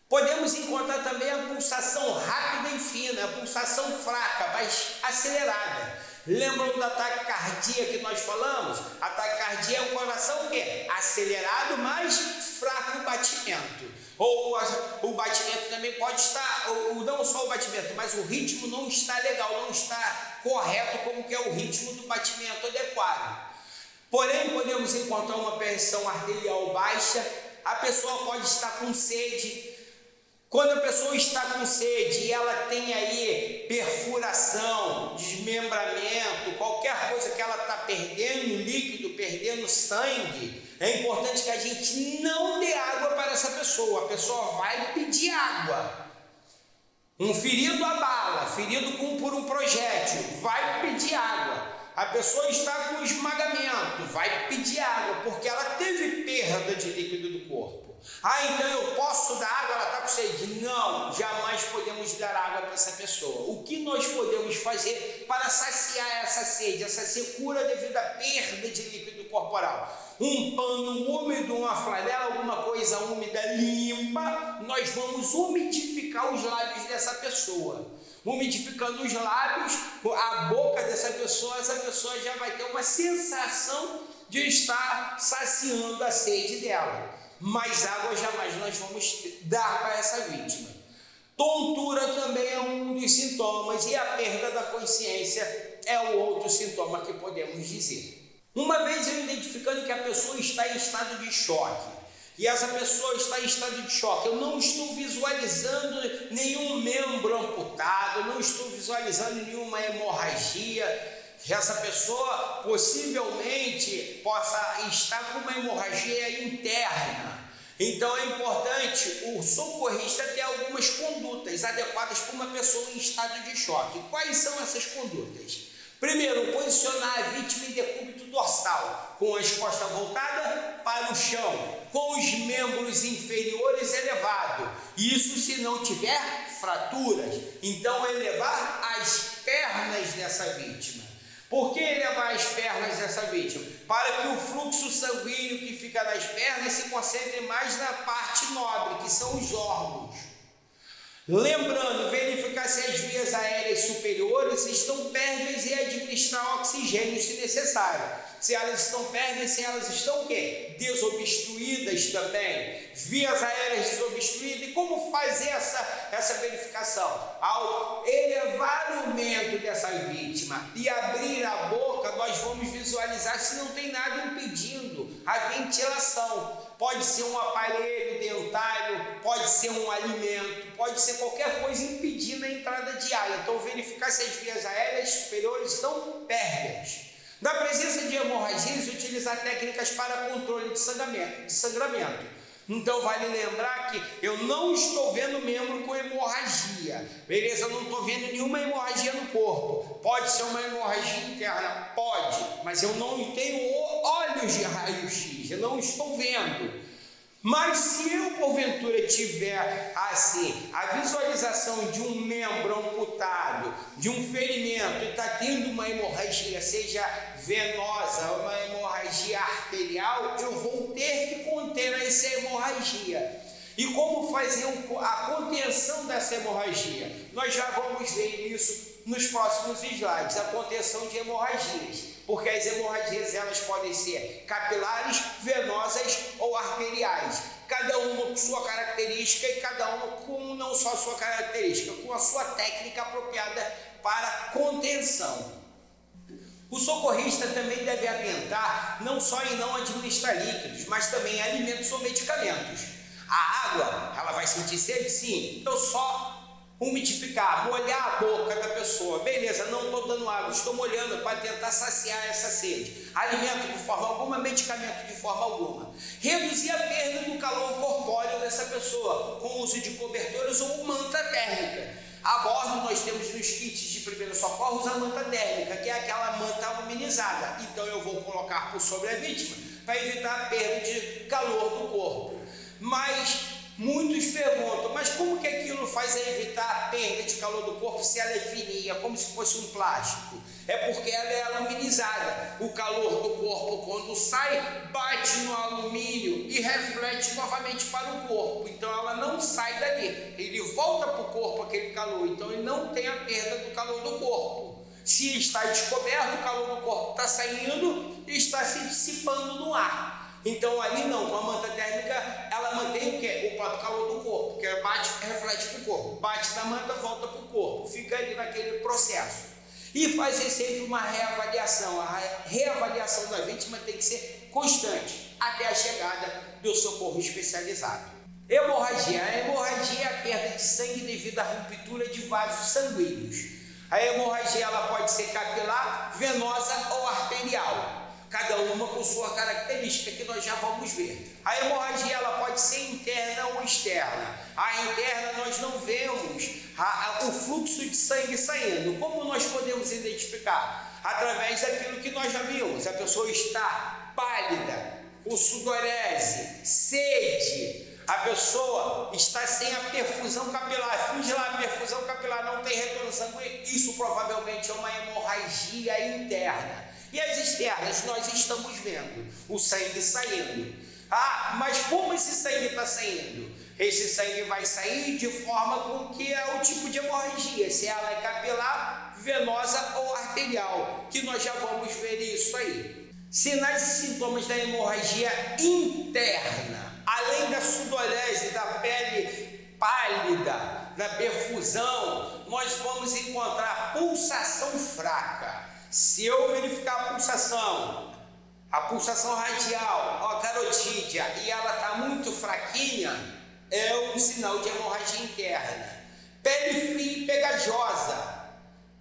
Podemos encontrar também a pulsação rápida e fina, a pulsação fraca, mas acelerada. Lembram do ataque cardíaco que nós falamos? Ataque cardíaco é o coração o quê? Acelerado, mas fraco o batimento. Ou o batimento também pode estar, não só o batimento, mas o ritmo não está legal, não está correto como que é o ritmo do batimento adequado. Porém, podemos encontrar uma pressão arterial baixa, a pessoa pode estar com sede. Quando a pessoa está com sede e ela tem aí perfuração, desmembramento, qualquer coisa que ela está perdendo líquido, perdendo sangue, é importante que a gente não dê água para essa pessoa. A pessoa vai pedir água. Um ferido a bala, ferido por um projétil, vai pedir água. A pessoa está com esmagamento, vai pedir água, porque ela teve perda de líquido do corpo. Então eu posso dar água, ela está com sede. Não, jamais podemos dar água para essa pessoa. O que nós podemos fazer para saciar essa sede, essa secura devido à perda de líquido corporal? Um pano úmido, uma flanela, alguma coisa úmida limpa, nós vamos umidificar os lábios dessa pessoa. Umidificando os lábios, a boca dessa pessoa, essa pessoa já vai ter uma sensação de estar saciando a sede dela. Mas água jamais nós vamos dar para essa vítima. Tontura também é um dos sintomas e a perda da consciência é o outro sintoma que podemos dizer. Uma vez eu identificando que a pessoa está em estado de choque, e essa pessoa está em estado de choque, eu não estou visualizando nenhum membro amputado, não estou visualizando nenhuma hemorragia. Essa pessoa possivelmente possa estar com uma hemorragia interna. Então é importante o socorrista ter algumas condutas adequadas para uma pessoa em estado de choque. Quais são essas condutas? Primeiro, posicionar a vítima em decúbito dorsal, com as costas voltadas para o chão, com os membros inferiores elevados. Isso se não tiver fraturas. Então elevar as pernas dessa vítima. Por que elevar as pernas dessa vítima? Para que o fluxo sanguíneo que fica nas pernas se concentre mais na parte nobre, que são os órgãos. Lembrando, verificar se as vias aéreas superiores estão pérvidas e administrar oxigênio se necessário. Se elas estão pérvidas, se elas estão o quê? Desobstruídas também. Vias aéreas desobstruídas. E como fazer essa verificação? Ao elevar o mento dessa vítima e abrir a boca, nós vamos visualizar se não tem nada impedindo a ventilação. Pode ser um aparelho dentário, pode ser um alimento, pode ser qualquer coisa impedindo a entrada de ar. Então, verificar se as vias aéreas superiores estão pérvidas. Na presença de hemorragias, utilizar técnicas para controle de sangramento. Então vale lembrar que eu não estou vendo membro com hemorragia, beleza? Eu não estou vendo nenhuma hemorragia no corpo. Pode ser uma hemorragia interna? Pode, mas eu não tenho olhos de raio-x, eu não estou vendo. Mas se eu porventura tiver assim a visualização de um membro amputado, de um ferimento e está tendo uma hemorragia, seja venosa ou uma hemorragia arterial, eu vou ter que conter essa hemorragia. E como fazer a contenção dessa hemorragia? Nós já vamos ver isso nos próximos slides, a contenção de hemorragias. Porque as hemorragias elas podem ser capilares, venosas ou arteriais. Cada uma com sua característica e cada uma com não só a sua característica, com a sua técnica apropriada para contenção. O socorrista também deve atentar não só em não administrar líquidos, mas também em alimentos ou medicamentos. A água, ela vai sentir sede? Sim. Então só umidificar, molhar a boca da pessoa. Beleza, não estou dando água, estou molhando para tentar saciar essa sede. Alimento de forma alguma, medicamento de forma alguma. Reduzir a perda do calor corpóreo dessa pessoa, com o uso de cobertores ou manta térmica. A bordo nós temos nos kits de primeiros socorros a manta térmica, que é aquela manta aluminizada. Então eu vou colocar por sobre a vítima para evitar a perda de calor do corpo. Mas muitos perguntam, mas como que aquilo faz evitar a perda de calor do corpo se ela é fininha, como se fosse um plástico? É porque ela é aluminizada. O calor do corpo, quando sai, bate no alumínio e reflete novamente para o corpo. Então ela não sai dali, ele volta para o corpo aquele calor, então ele não tem a perda do calor do corpo. Se está descoberto, o calor do corpo está saindo e está se dissipando no ar. Então ali não, com a manta térmica, ela mantém o quê? O próprio calor do corpo, que bate e reflete para o corpo. Bate na manta, volta para o corpo, fica ali naquele processo. E fazer sempre uma reavaliação. A reavaliação da vítima tem que ser constante, até a chegada do socorro especializado. Hemorragia. A hemorragia é a perda de sangue devido à ruptura de vasos sanguíneos. A hemorragia ela pode ser capilar, venosa ou arterial. Cada uma com sua característica que nós já vamos ver. A hemorragia ela pode ser interna ou externa. A interna nós não vemos o fluxo de sangue saindo. Como nós podemos identificar? Através daquilo que nós já vimos. A pessoa está pálida, com sudorese, sede. A pessoa está sem a perfusão capilar. Finge lá a perfusão capilar, não tem retorno sanguíneo. Isso provavelmente é uma hemorragia interna. E as externas, nós estamos vendo o sangue saindo. Ah, mas como esse sangue está saindo? Esse sangue vai sair de forma com que é o tipo de hemorragia, se ela é capilar, venosa ou arterial, que nós já vamos ver isso aí. Sinais e sintomas da hemorragia interna, além da sudorese, da pele pálida, da perfusão, nós vamos encontrar pulsação fraca. Se eu verificar a pulsação radial, a carotídea, e ela está muito fraquinha, é um sinal de hemorragia interna. Pele fria e pegajosa,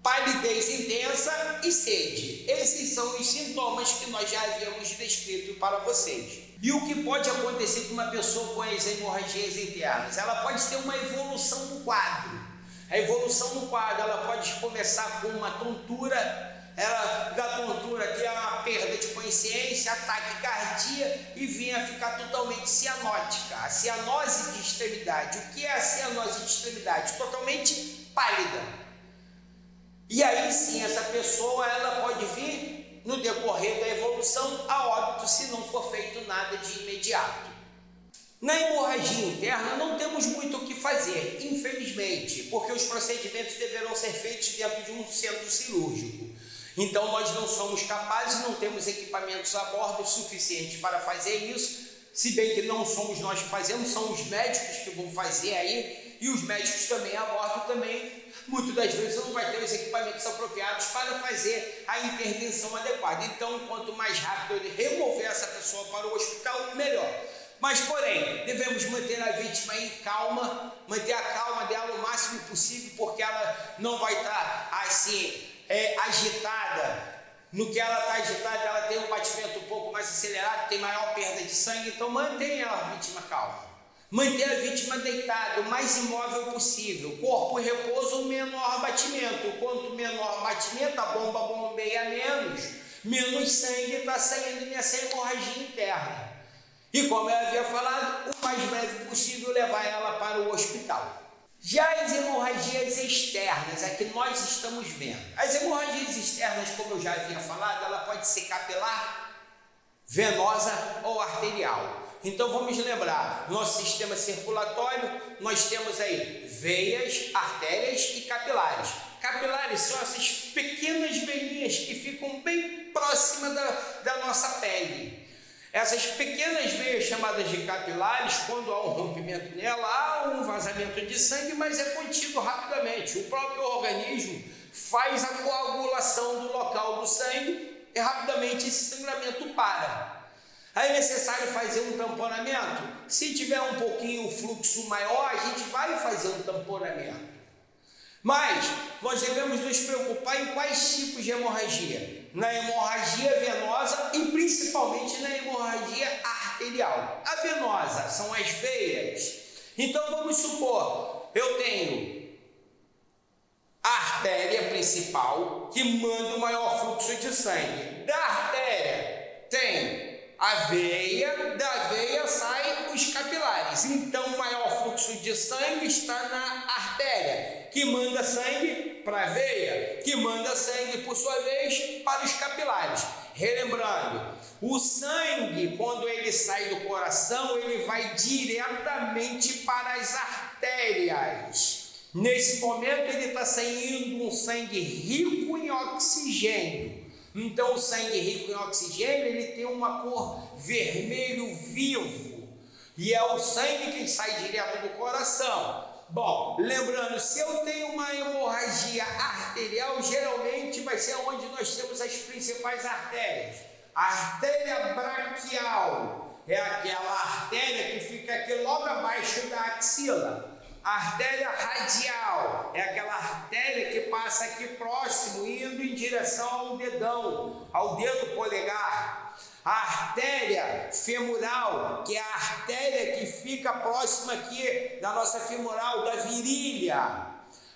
palidez intensa e sede. Esses são os sintomas que nós já havíamos descrito para vocês. E o que pode acontecer com uma pessoa com as hemorragias internas? Ela pode ter uma evolução no quadro. A evolução no quadro, ela pode começar com uma tontura, da tontura ter uma perda de consciência, ataque cardíaco e vir a ficar totalmente cianótica. A cianose de extremidade. O que é a cianose de extremidade? Totalmente pálida. E aí sim, essa pessoa ela pode vir, no decorrer da evolução, a óbito se não for feito nada de imediato. Na hemorragia interna não temos muito o que fazer, infelizmente, porque os procedimentos deverão ser feitos dentro de um centro cirúrgico. Então nós não somos capazes, não temos equipamentos a bordo suficientes para fazer isso, se bem que não somos nós que fazemos, são os médicos que vão fazer aí, e os médicos também a bordo também, muitas das vezes não vai ter os equipamentos apropriados para fazer a intervenção adequada. Então, quanto mais rápido ele remover essa pessoa para o hospital, melhor. Mas, porém, devemos manter a vítima em calma, manter a calma dela o máximo possível, porque ela não vai estar assim, agitada no que ela está agitada, ela tem um batimento um pouco mais acelerado, tem maior perda de sangue, então mantenha a vítima calma. Mantenha a vítima deitada, o mais imóvel possível, corpo em repouso, o menor batimento. Quanto menor batimento, a bomba bombeia menos sangue está saindo nessa hemorragia interna. E como eu havia falado, o mais breve possível levar ela para o hospital. Já as hemorragias externas, é que nós estamos vendo. As hemorragias externas, como eu já havia falado, ela pode ser capilar, venosa ou arterial. Então vamos lembrar, nosso sistema circulatório, nós temos aí veias, artérias e capilares. Capilares são essas pequenas veinhas que ficam bem próximas da nossa pele. Essas pequenas veias chamadas de capilares, quando há um rompimento nela, há um vazamento de sangue, mas é contido rapidamente. O próprio organismo faz a coagulação do local do sangue e rapidamente esse sangramento para. Aí é necessário fazer um tamponamento? Se tiver um pouquinho o fluxo maior, a gente vai fazer um tamponamento. Mas nós devemos nos preocupar em quais tipos de hemorragia? Na hemorragia venosa e principalmente na hemorragia arterial. A venosa são as veias. Então vamos supor, eu tenho a artéria principal que manda o maior fluxo de sangue. Da artéria tem a veia, da veia saem os capilares. Então o maior fluxo de sangue está na artéria, que manda sangue para a veia, que manda sangue, por sua vez, para os capilares. Relembrando, o sangue, quando ele sai do coração, ele vai diretamente para as artérias. Nesse momento, ele está saindo um sangue rico em oxigênio. Então, o sangue rico em oxigênio, ele tem uma cor vermelho vivo. E é o sangue que sai direto do coração. Bom, lembrando, se eu tenho uma hemorragia arterial, geralmente vai ser onde nós temos as principais artérias. A artéria braquial é aquela artéria que fica aqui logo abaixo da axila. A artéria radial é aquela artéria que passa aqui próximo, indo em direção ao dedão, ao dedo polegar. A artéria femoral, que é a artéria que fica próxima aqui da nossa femoral, da virilha.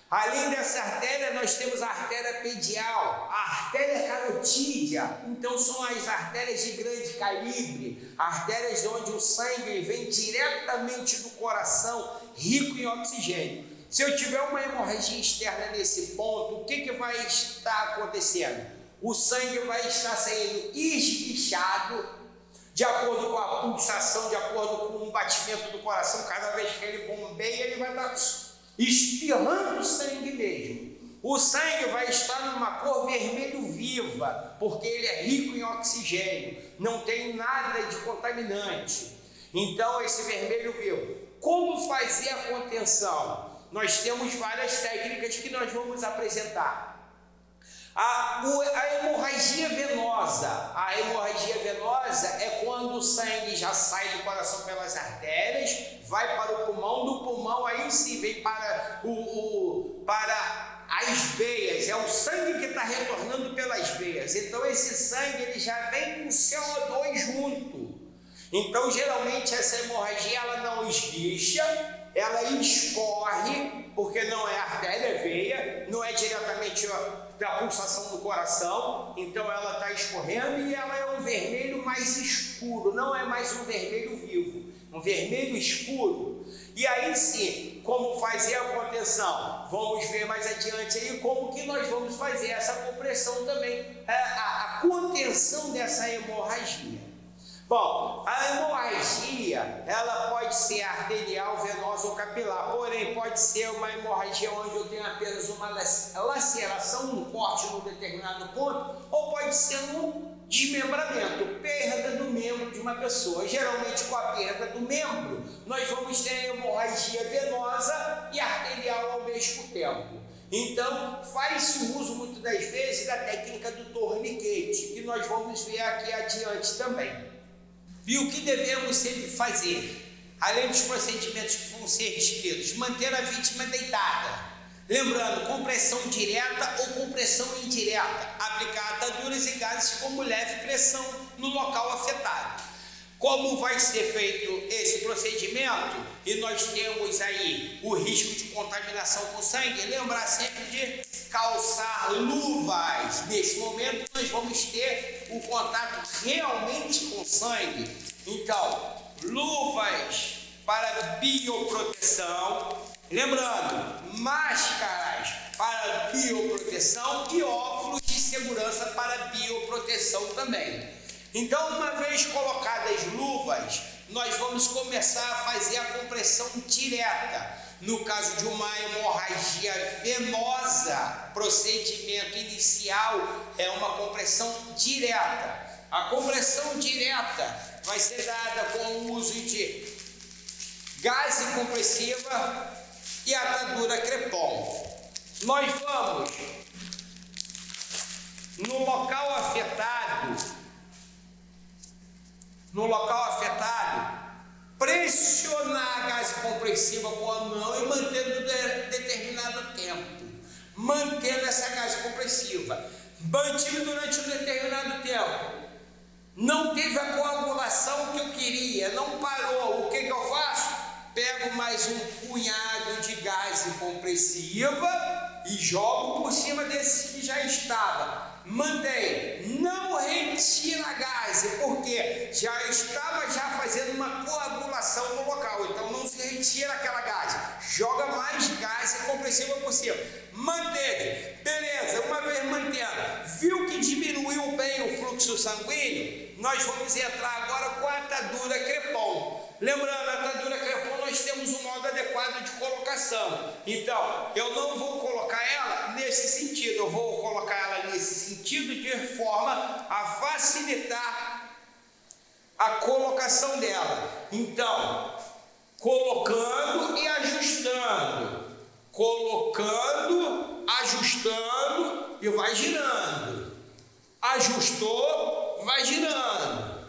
Além dessa artéria, nós temos a artéria pedial, a artéria carotídea. Então, são as artérias de grande calibre, artérias onde o sangue vem diretamente do coração, rico em oxigênio. Se eu tiver uma hemorragia externa nesse ponto, o que vai estar acontecendo? O sangue vai estar saindo esguichado, de acordo com a pulsação, de acordo com o batimento do coração. Cada vez que ele bombeia, ele vai estar espirrando sangue mesmo. O sangue vai estar numa cor vermelho viva, porque ele é rico em oxigênio, não tem nada de contaminante. Então, esse vermelho vivo. Como fazer a contenção? Nós temos várias técnicas que nós vamos apresentar. A hemorragia venosa. A hemorragia venosa é quando o sangue já sai do coração pelas artérias, vai para o pulmão, do pulmão aí sim vem para as veias. É o sangue que está retornando pelas veias. Então esse sangue ele já vem com CO2 junto. Então geralmente essa hemorragia ela não esguicha, ela escorre, porque não é artéria, é veia, não é diretamente da pulsação do coração, então ela está escorrendo e ela é um vermelho mais escuro, não é mais um vermelho vivo, um vermelho escuro. E aí sim, como fazer a contenção? Vamos ver mais adiante aí como que nós vamos fazer essa compressão também, a contenção dessa hemorragia. Bom, a hemorragia, ela pode ser arterial, venosa ou capilar, porém pode ser uma hemorragia onde eu tenho apenas uma laceração, um corte num determinado ponto, ou pode ser um desmembramento, perda do membro de uma pessoa. Geralmente com a perda do membro, nós vamos ter a hemorragia venosa e arterial ao mesmo tempo. Então, faz-se o uso muitas das vezes da técnica do torniquete, que nós vamos ver aqui adiante também. E o que devemos sempre fazer? Além dos procedimentos que vão ser descritos, manter a vítima deitada. Lembrando, compressão direta ou compressão indireta, aplicar ataduras e gases como leve pressão no local afetado. Como vai ser feito esse procedimento e nós temos aí o risco de contaminação com sangue, lembrar sempre de calçar luvas. Nesse momento nós vamos ter o contato realmente com sangue. Então, luvas para bioproteção, lembrando, máscaras para bioproteção e óculos de segurança para bioproteção também. Então, uma vez colocadas as luvas, nós vamos começar a fazer a compressão direta. No caso de uma hemorragia venosa, procedimento inicial é uma compressão direta. A compressão direta vai ser dada com o uso de gase compressiva e atadura Crepom. Nós vamos, no local afetado, pressionar a gase compressiva com a mão e mantendo determinado tempo. Mantendo essa gase compressiva. Mantive durante um determinado tempo. Não teve a coagulação que eu queria, não parou. O que eu faço? Pego mais um punhado de gase compressiva e jogo por cima desse que já estava. Mantém, não retira a gase, porque já estava fazendo uma coagulação no local, então não se retira aquela gase, joga mais gás compressiva por cima, manteve, beleza, uma vez mantendo, viu que diminuiu bem o fluxo sanguíneo, nós vamos entrar agora com a atadura Crepom. Lembrando, a atadura Crepom nós temos um modo adequado de colocação, então eu não vou colocar ela nesse sentido, eu vou colocar ela nesse sentido de forma a facilitar a colocação dela. Então, colocando e ajustando, colocando, ajustando e vai girando, ajustou, vai girando,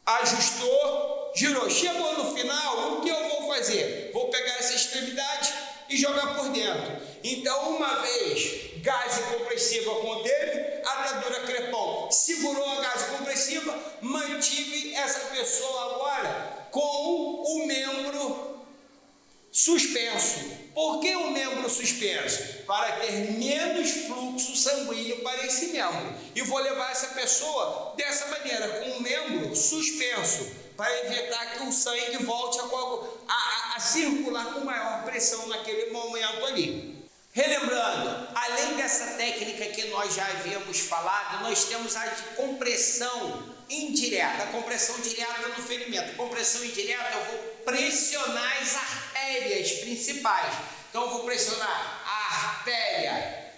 ajustou, girou, chegou no final, o que eu vou fazer? Vou pegar essa extremidade e jogar por dentro. Então, uma vez gase compressiva com dele, atadura Crepom segurou a gase compressiva, mantive essa pessoa agora com o membro suspenso. Por que o membro suspenso? Para ter menos fluxo sanguíneo para esse membro. E vou levar essa pessoa dessa maneira, com o membro suspenso, para evitar que o sangue volte a circular com maior pressão naquele momento ali. Relembrando, além dessa técnica que nós já havíamos falado, nós temos a de compressão indireta, a compressão direta no ferimento. Compressão indireta, eu vou pressionar as artérias principais. Então, eu vou pressionar a artéria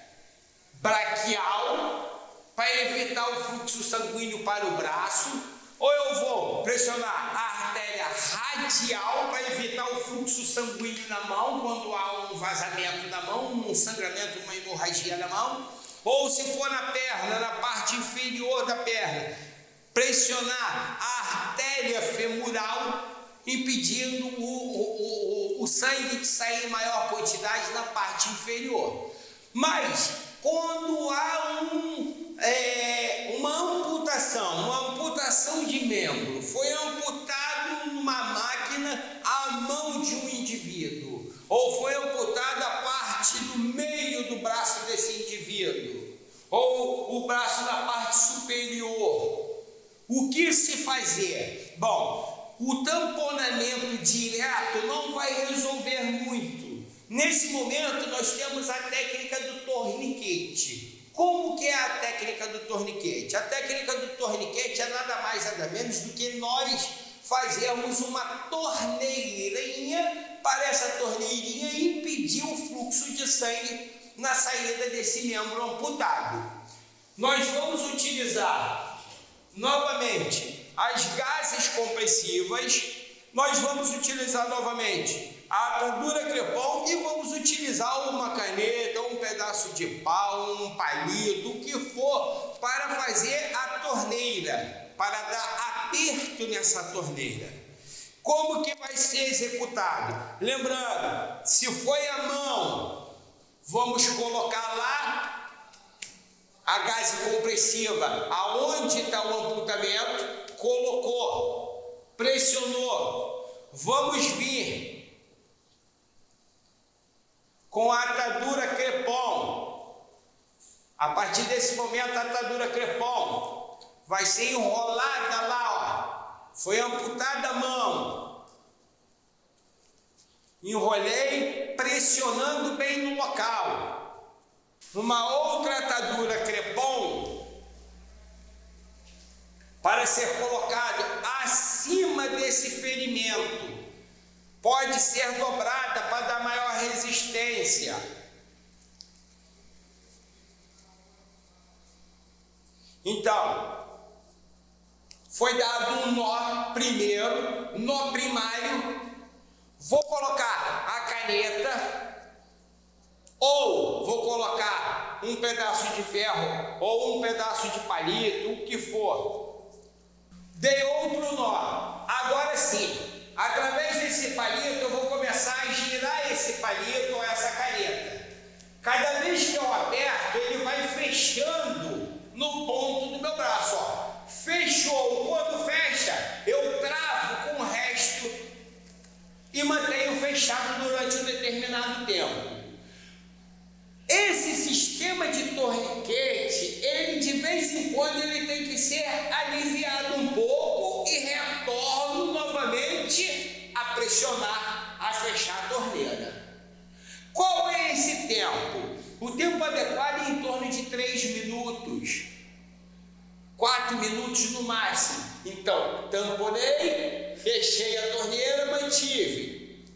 braquial para evitar o fluxo sanguíneo para o braço, ou eu vou pressionar a artéria radial para evitar o fluxo sanguíneo na mão, quando há um vazamento na mão, um sangramento, uma hemorragia na mão, ou se for na perna, na parte inferior da perna, pressionar a artéria femoral, impedindo o sangue de sair em maior quantidade na parte inferior. Mas, quando há uma amputação de membro, foi amputado numa máquina a mão de um indivíduo, ou foi amputada a parte do meio do braço desse indivíduo, ou o braço na parte superior, o que se fazer? Bom, o tamponamento direto não vai resolver muito. Nesse momento nós temos a técnica do torniquete. Como que é a técnica do torniquete? A técnica do torniquete é nada mais nada menos do que nós fazermos uma torneirinha para essa torneirinha impedir o fluxo de sangue na saída desse membro amputado. Nós vamos utilizar novamente as gases compressivas, nós vamos utilizar novamente a atadura Crepom e vamos utilizar uma caneta, um pedaço de pau, um palito, o que for, para fazer a torneira, para dar aperto nessa torneira. Como que vai ser executado? Lembrando, se foi a mão, vamos colocar lá a gase compressiva, aonde está o amputamento, colocou, pressionou, vamos vir com a atadura crepom. A partir desse momento, a atadura crepom vai ser enrolada lá, ó. Foi amputada a mão. Enrolei, pressionando bem no local. Uma outra atadura crepom para ser colocada acima desse ferimento. Pode ser dobrada para dar maior resistência. Então, foi dado um nó primeiro, nó primário. Vou colocar a caneta, ou vou colocar um pedaço de ferro, ou um pedaço de palito, o que for. Dei outro nó. Agora sim, através desse palito, eu vou começar a girar esse palito ou essa caneta. Cada vez que eu aperto, ele vai fechando no ponto do meu braço, ó. Fechou. Quando fecha, eu travo com o resto e mantenho fechado durante um determinado tempo. Esse sistema de torniquete, ele de vez em quando ele tem que ser aliviado um pouco e retorno novamente a pressionar, a fechar a torneira. Qual é esse tempo? O tempo adequado é em torno de 3 minutos, 4 minutos no máximo. Então, tamponei, fechei a torneira, mantive.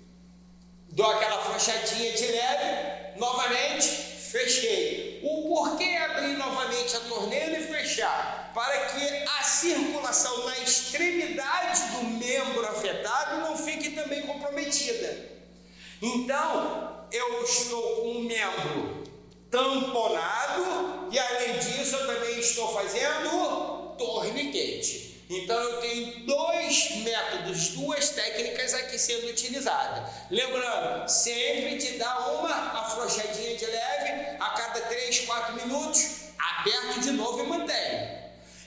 Dou aquela fechadinha de leve, novamente, fechei. O porquê abrir novamente a torneira e fechar? Para que a circulação na extremidade do membro afetado não fique também comprometida. Então, eu estou com um membro tamponado e, além disso, eu também estou fazendo torniquete. Então, eu tenho dois métodos, duas técnicas aqui sendo utilizadas. Lembrando, sempre de dar uma afrouxadinha de leve a cada 3, 4 minutos, aperto de novo e mantenho.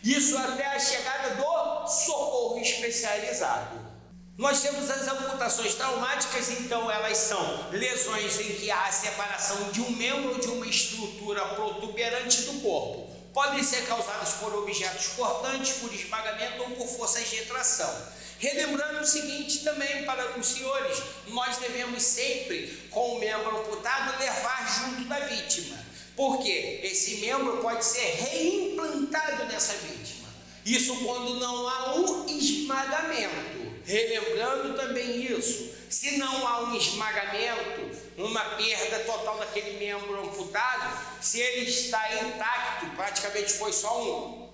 Isso até a chegada do socorro especializado. Nós temos as amputações traumáticas, então elas são lesões em que há a separação de um membro ou de uma estrutura protuberante do corpo. Podem ser causadas por objetos cortantes, por esmagamento ou por forças de tração. Relembrando o seguinte também para os senhores, nós devemos sempre, com o membro amputado, levar junto da vítima. Porque esse membro pode ser reimplantado nessa vítima. Isso quando não há um esmagamento. Relembrando também isso, se não há um esmagamento, uma perda total daquele membro amputado, se ele está intacto, praticamente foi só um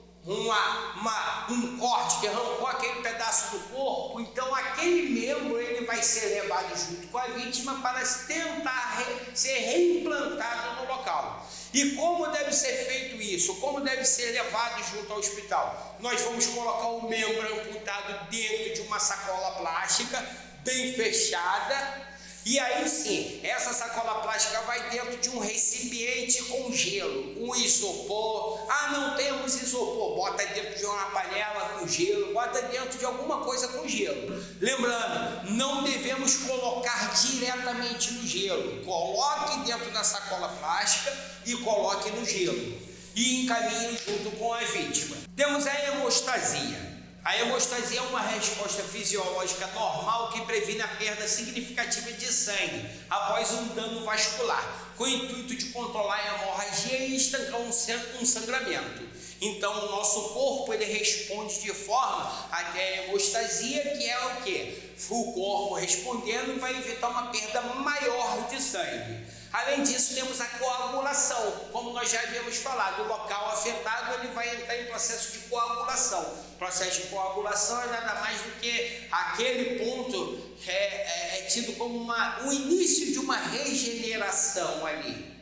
corte que arrancou aquele pedaço do corpo, então aquele membro ele vai ser levado junto com a vítima para tentar ser reimplantado no local. E como deve ser feito isso? Como deve ser levado junto ao hospital? Nós vamos colocar o membro amputado dentro de uma sacola plástica, bem fechada, e aí sim, essa sacola plástica vai dentro de um recipiente com gelo, um isopor. Ah, não temos isopor, bota dentro de uma panela com gelo, bota dentro de alguma coisa com gelo. Lembrando, não devemos colocar diretamente no gelo. Coloque dentro da sacola plástica e coloque no gelo. E encaminhe junto com a vítima. Temos a hemostasia. A hemostasia é uma resposta fisiológica normal que previne a perda significativa de sangue após um dano vascular, com o intuito de controlar a hemorragia e estancar um sangramento. Então, o nosso corpo ele responde de forma até a hemostasia, que é o quê? O corpo respondendo vai evitar uma perda maior de sangue. Além disso, temos a coagulação. Como nós já havíamos falado, o local afetado ele vai entrar em processo de coagulação. O processo de coagulação é nada mais do que aquele ponto é tido como o início de uma regeneração ali.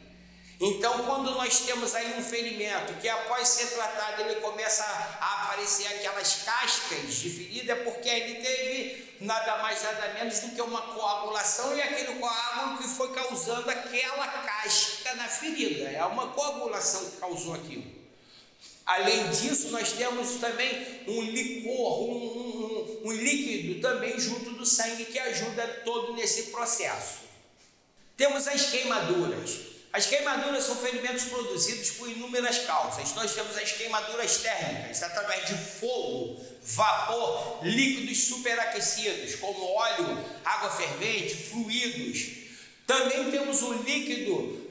Então, quando nós temos aí um ferimento que após ser tratado ele começa a aparecer aquelas cascas de ferida, é porque ele teve nada mais nada menos do que uma coagulação, e aquele coágulo que foi causando aquela casca na ferida, é uma coagulação que causou aquilo. Além disso, nós temos também um licor, um líquido também junto do sangue que ajuda todo nesse processo. Temos as queimaduras. As queimaduras são ferimentos produzidos por inúmeras causas. Nós temos as queimaduras térmicas, através de fogo, vapor, líquidos superaquecidos, como óleo, água fervente, fluidos. Também temos o líquido,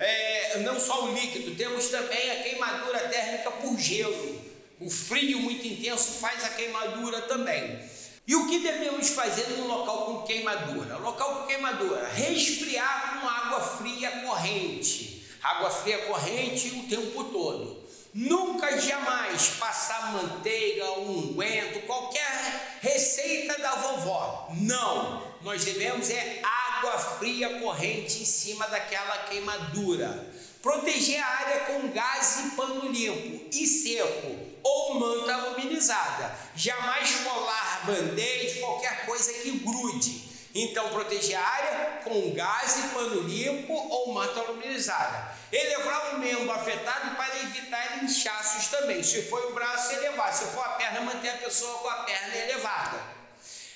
não só o líquido, temos também a queimadura térmica por gelo. O frio muito intenso faz a queimadura também. E o que devemos fazer no local com queimadura? Local com queimadura, resfriar com água fria corrente. Água fria corrente o tempo todo. Nunca, jamais passar manteiga, unguento, qualquer receita da vovó. Não, nós devemos água fria corrente em cima daquela queimadura. Proteger a área com gás e pano limpo e seco ou manta aluminizada. Jamais colar band-aid, qualquer coisa que grude. Então, proteger a área com gás e pano limpo ou manta aluminizada. Elevar o membro afetado para evitar inchaços também. Se for o braço, elevar. Se for a perna, manter a pessoa com a perna elevada.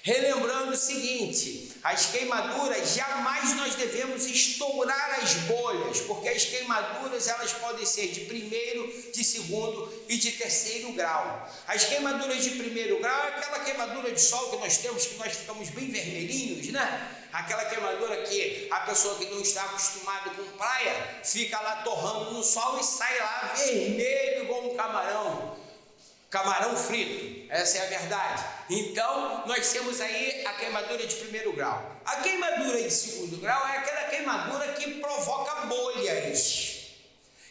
Relembrando o seguinte, as queimaduras, jamais nós devemos estourar as bolhas, porque as queimaduras elas podem ser de primeiro, de segundo e de terceiro grau. As queimaduras de primeiro grau é aquela queimadura de sol que nós temos, que nós ficamos bem vermelhinhos, né? Aquela queimadura que a pessoa que não está acostumada com praia, fica lá torrando no sol e sai lá vermelho igual um camarão. Camarão frito, essa é a verdade. Então, nós temos aí a queimadura de primeiro grau. A queimadura de segundo grau é aquela queimadura que provoca bolhas.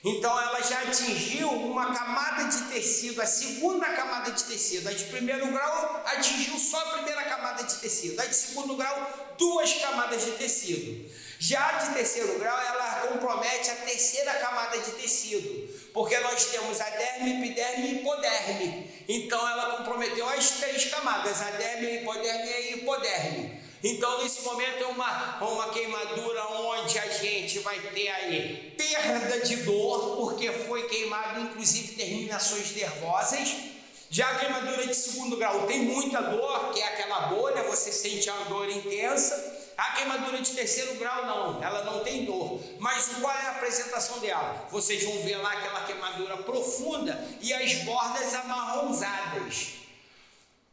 Então, ela já atingiu uma camada de tecido, a segunda camada de tecido. A de primeiro grau atingiu só a primeira camada de tecido. A de segundo grau, 2 camadas de tecido. Já de terceiro grau, ela compromete a terceira camada de tecido, porque nós temos a derme, epiderme e hipoderme. Então, ela comprometeu as 3 camadas, a derme, a hipoderme e a hipoderme. Então, nesse momento, é uma queimadura onde a gente vai ter aí perda de dor, porque foi queimado, inclusive, terminações nervosas. Já a queimadura de segundo grau tem muita dor, que é aquela bolha, você sente uma dor intensa. A queimadura de terceiro grau não, ela não tem dor. Mas qual é a apresentação dela? Vocês vão ver lá aquela queimadura profunda e as bordas amarronzadas.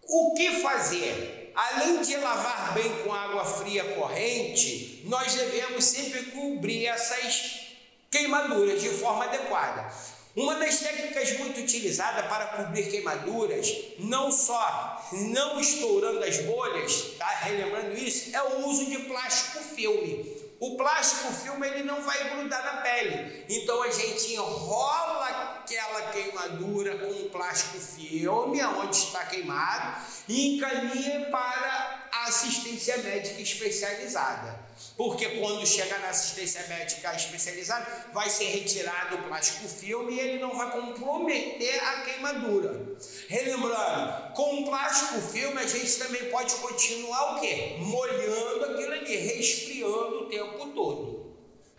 O que fazer? Além de lavar bem com água fria corrente, nós devemos sempre cobrir essas queimaduras de forma adequada. Uma das técnicas muito utilizada para cobrir queimaduras, não só não estourando as bolhas, tá? Relembrando isso, é o uso de plástico filme. O plástico filme ele não vai grudar na pele, então a gente enrola aquela queimadura com um plástico filme, onde está queimado, e encaminha para a assistência médica especializada. Porque quando chegar na assistência médica especializada, vai ser retirado o plástico filme e ele não vai comprometer a queimadura. Relembrando, com o plástico filme a gente também pode continuar o quê? Molhando aquilo ali, resfriando o tempo todo.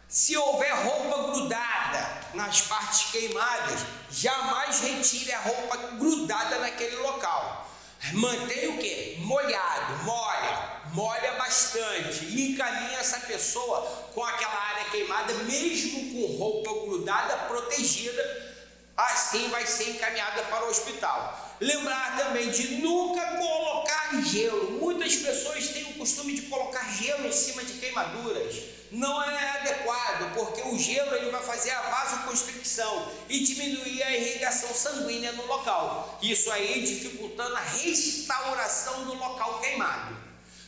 Se houver roupa grudada nas partes queimadas, jamais retire a roupa grudada naquele local. Mantenha o quê? Molhado, molha bastante e encaminha essa pessoa com aquela área queimada, mesmo com roupa grudada, protegida, assim vai ser encaminhada para o hospital. Lembrar também de nunca colocar gelo. Muitas pessoas têm o costume de colocar gelo em cima de queimaduras. Não é adequado, porque o gelo ele vai fazer a vasoconstricção e diminuir a irrigação sanguínea no local. Isso aí dificultando a restauração do local queimado.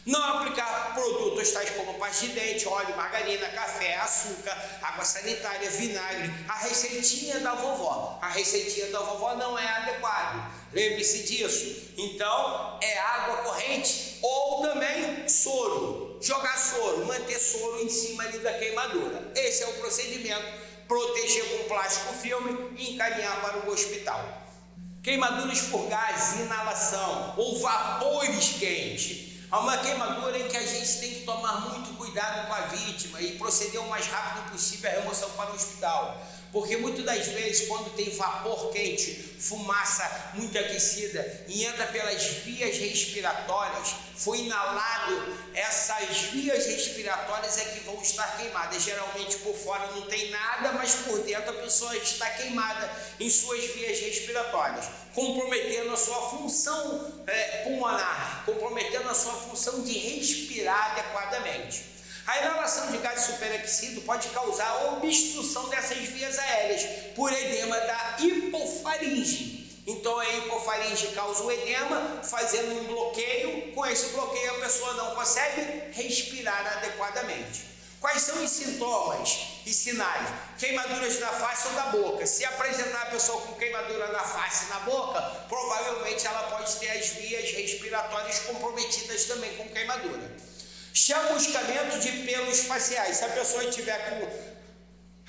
Não aplicar produtos tais como pasta de dente, óleo, margarina, café, açúcar, água sanitária, vinagre. A receitinha da vovó. A receitinha da vovó não é adequada. Lembre-se disso. Então, é água corrente ou também soro. Jogar soro, manter soro em cima ali da queimadura. Esse é o procedimento. Proteger com plástico filme e encaminhar para o hospital. Queimaduras por gás, inalação ou vapores quentes. Há uma queimadura em que a gente tem que tomar muito cuidado com a vítima e proceder o mais rápido possível à remoção para o hospital. Porque muitas das vezes, quando tem vapor quente, fumaça muito aquecida e entra pelas vias respiratórias, foi inalado, essas vias respiratórias é que vão estar queimadas. Geralmente por fora não tem nada, mas por dentro a pessoa está queimada em suas vias respiratórias, comprometendo a sua função pulmonar, comprometendo a sua função de respirar adequadamente. A inalação de gás superaquecido pode causar obstrução dessas vias aéreas por edema da hipofaringe. Então a hipofaringe causa o edema, fazendo um bloqueio. Com esse bloqueio a pessoa não consegue respirar adequadamente. Quais são os sintomas e sinais? Queimaduras na face ou na boca. Se apresentar a pessoa com queimadura na face e na boca, provavelmente ela pode ter as vias respiratórias comprometidas também com queimadura. Chamuscamento de pelos faciais. Se a pessoa tiver com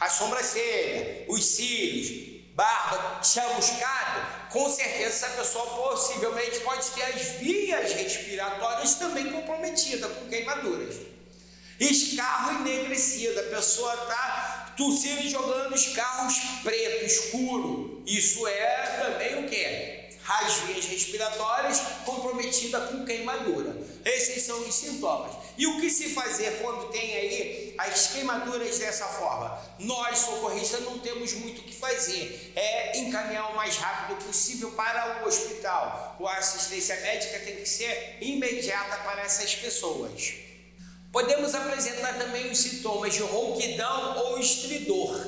a sobrancelha, os cílios, barba chamuscado, com certeza essa pessoa possivelmente pode ter as vias respiratórias também comprometidas com queimaduras. Escarro enegrecido. A pessoa está tossindo e jogando escarros preto, escuro. Isso é também o quê? As vias respiratórias comprometidas com queimadura. Esses são os sintomas. E o que se fazer quando tem aí as queimaduras dessa forma? Nós, socorristas, não temos muito o que fazer. É encaminhar o mais rápido possível para o hospital. A assistência médica tem que ser imediata para essas pessoas. Podemos apresentar também os sintomas de rouquidão ou estridor,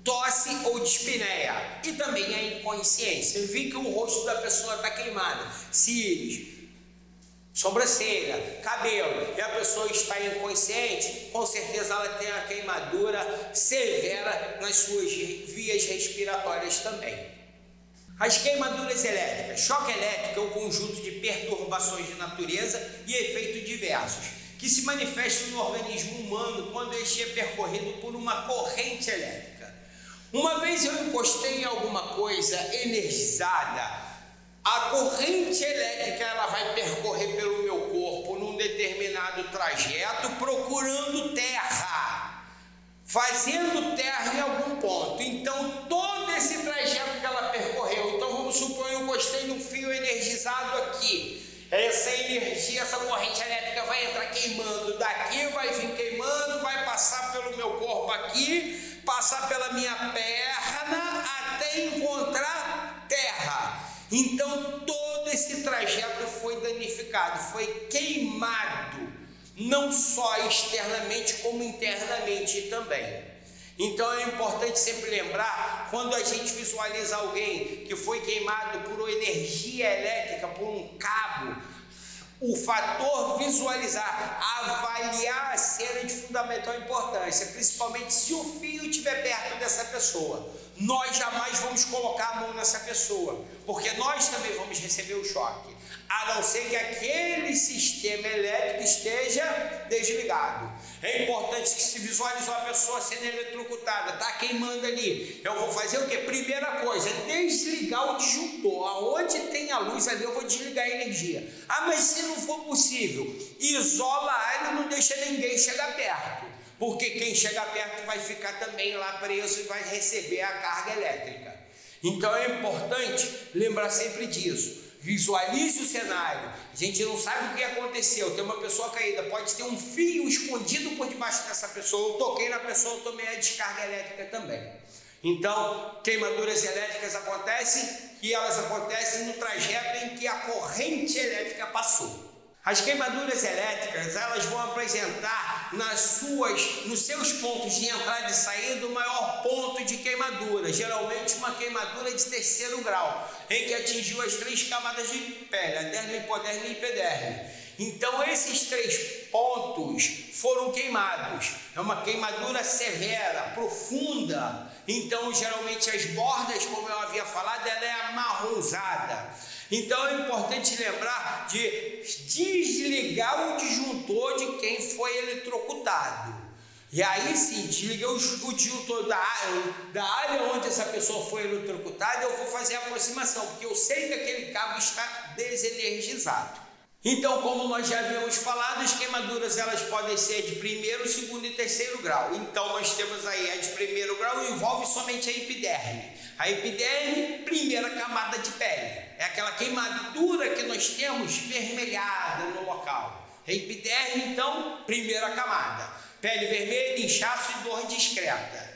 tosse ou dispneia e também a inconsciência. Eu vi que o rosto da pessoa está queimado, cílios, sobrancelha, cabelo, e a pessoa está inconsciente, com certeza ela tem a queimadura severa nas suas vias respiratórias também. As queimaduras elétricas. Choque elétrico é um conjunto de perturbações de natureza e efeitos diversos que se manifestam no organismo humano quando este é percorrido por uma corrente elétrica. Uma vez eu encostei em alguma coisa energizada, a corrente elétrica ela vai percorrer pelo meu corpo num determinado trajeto, procurando terra, fazendo terra em algum ponto. Então, todo esse trajeto que ela percorreu, então vamos supor que eu encostei num fio energizado aqui. Essa energia, essa corrente elétrica vai entrar queimando daqui, vai vir queimando, vai passar pelo meu corpo aqui, passar pela minha perna até encontrar terra. Então todo esse trajeto foi danificado, foi queimado, não só externamente como internamente também. Então é importante sempre lembrar, quando a gente visualiza alguém que foi queimado por energia elétrica, por um cabo, o fator visualizar, avaliar a cena de fundamental importância, principalmente se o fio estiver perto dessa pessoa. Nós jamais vamos colocar a mão nessa pessoa, porque nós também vamos receber o choque, a não ser que aquele sistema elétrico esteja desligado. É importante que se visualizou a pessoa sendo eletrocutada, está queimando ali. Eu vou fazer o quê? Primeira coisa, desligar o disjuntor. Aonde tem a luz ali eu vou desligar a energia. Ah, mas se não for possível, isola a área e não deixa ninguém chegar perto. Porque quem chegar perto vai ficar também lá preso e vai receber a carga elétrica. Então é importante lembrar sempre disso. Visualize o cenário. A gente não sabe o que aconteceu. Tem uma pessoa caída, pode ter um fio escondido por debaixo dessa pessoa. Eu toquei na pessoa, eu tomei a descarga elétrica também. Então, queimaduras elétricas acontecem e elas acontecem no trajeto em que a corrente elétrica passou. As queimaduras elétricas, elas vão apresentar nos seus pontos de entrada e saída o maior ponto de queimadura, geralmente uma queimadura de terceiro grau, em que atingiu as 3 camadas de pele, a derme, hipoderme e epiderme. Então esses 3 pontos foram queimados, é uma queimadura severa, profunda, então geralmente as bordas, como eu havia falado, ela é amarronzada. Então é importante lembrar de desligar o disjuntor de quem foi eletrocutado. E aí sim, desliguei o disjuntor da área onde essa pessoa foi eletrocutada, eu vou fazer a aproximação, porque eu sei que aquele cabo está desenergizado. Então, como nós já havíamos falado, as queimaduras elas podem ser de primeiro, segundo e terceiro grau. Então, nós temos aí a de primeiro grau, envolve somente a epiderme. A epiderme, primeira camada de pele. É aquela queimadura que nós temos vermelhada no local. A epiderme, então, primeira camada. Pele vermelha, inchaço e dor discreta.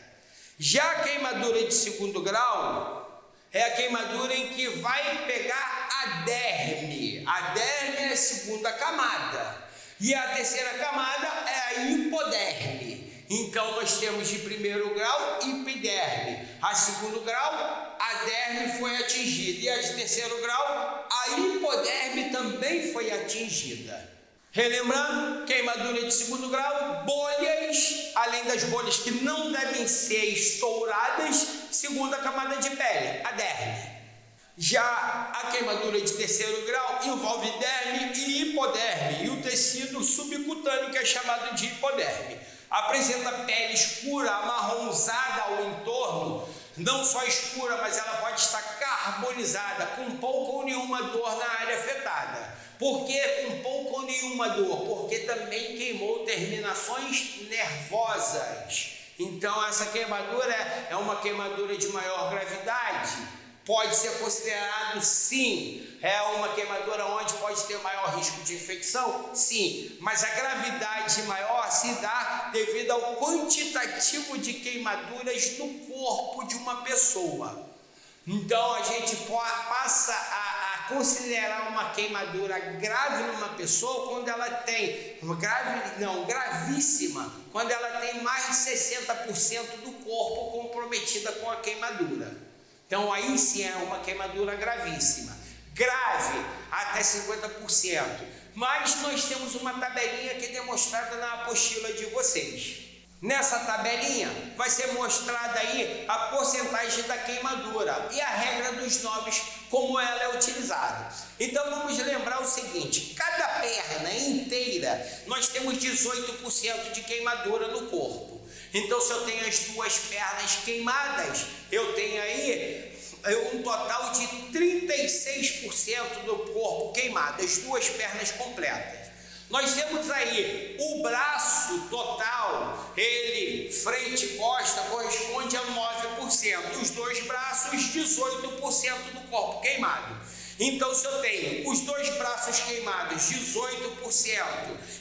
Já a queimadura de segundo grau é a queimadura em que vai pegar a derme. A derme é a segunda camada. E a terceira camada é a hipoderme. Então, nós temos de primeiro grau, epiderme. A segundo grau, a derme foi atingida. E a de terceiro grau, a hipoderme também foi atingida. Relembrando, queimadura de segundo grau, bolhas, além das bolhas que não devem ser estouradas, segunda camada de pele, a derme. Já a queimadura de terceiro grau envolve derme e hipoderme, e o tecido subcutâneo, que é chamado de hipoderme. Apresenta pele escura, amarronzada ao entorno, não só escura, mas ela pode estar carbonizada, com pouca ou nenhuma dor na área afetada. Por que com pouca ou nenhuma dor? Porque também queimou terminações nervosas. Então, essa queimadura é uma queimadura de maior gravidade. Pode ser considerado, sim, é uma queimadura onde pode ter maior risco de infecção? Sim, mas a gravidade maior se dá devido ao quantitativo de queimaduras no corpo de uma pessoa. Então, a gente passa a considerar uma queimadura grave numa pessoa quando ela tem, gravíssima, quando ela tem mais de 60% do corpo comprometida com a queimadura. Então, aí sim é uma queimadura gravíssima. Grave, até 50%. Mas nós temos uma tabelinha que é demonstrada na apostila de vocês. Nessa tabelinha vai ser mostrada aí a porcentagem da queimadura e a regra dos nomes, como ela é utilizada. Então vamos lembrar o seguinte: cada perna inteira nós temos 18% de queimadura no corpo. Então, se eu tenho as duas pernas queimadas, eu tenho aí um total de 36% do corpo queimado, as duas pernas completas. Nós temos aí o braço total, ele frente e costa corresponde a 9%, os dois braços 18% do corpo queimado. Então, se eu tenho os dois braços queimados 18%